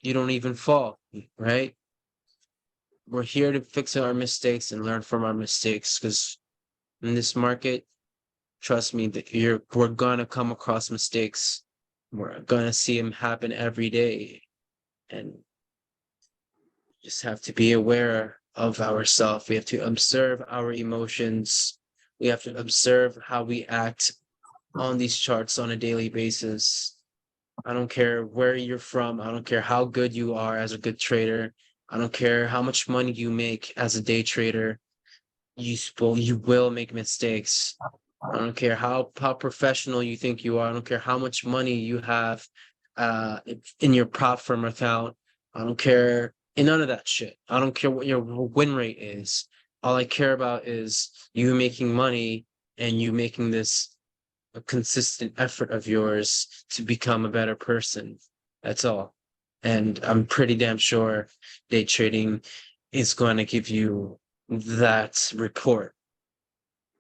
you don't even fall, right? We're here to fix our mistakes and learn from our mistakes, because in this market, trust me, that we're gonna come across mistakes. We're gonna see them happen every day, and just have to be aware of ourselves. We have to observe our emotions. We have to observe how we act on these charts on a daily basis. I don't care where you're from. I don't care how good you are as a good trader. I don't care how much money you make as a day trader. You will make mistakes. I don't care how professional you think you are. I don't care how much money you have in your prop firm account. I don't care in none of that shit. I don't care what your win rate is. All I care about is you making money and you making this a consistent effort of yours to become a better person. That's all. And I'm pretty damn sure day trading is going to give you that report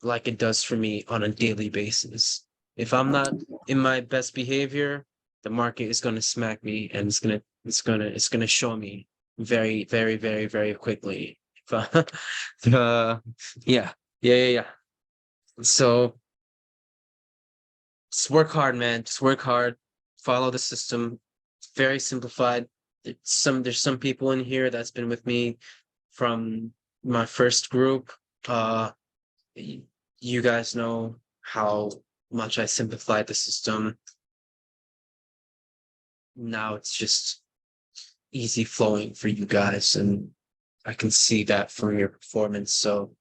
like it does for me on a daily basis. If I'm not in my best behavior, the market is going to smack me, and it's going to show me very, very, very, very quickly. Yeah. So just work hard, man. Just work hard. Follow the system. It's very simplified. There's some people in here that's been with me from my first group. You guys know how much I simplified the system. Now it's just easy flowing for you guys, and I can see that from your performance. So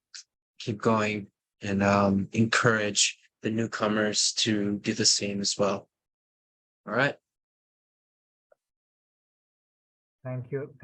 keep going and encourage the newcomers to do the same as well. All right. Thank you.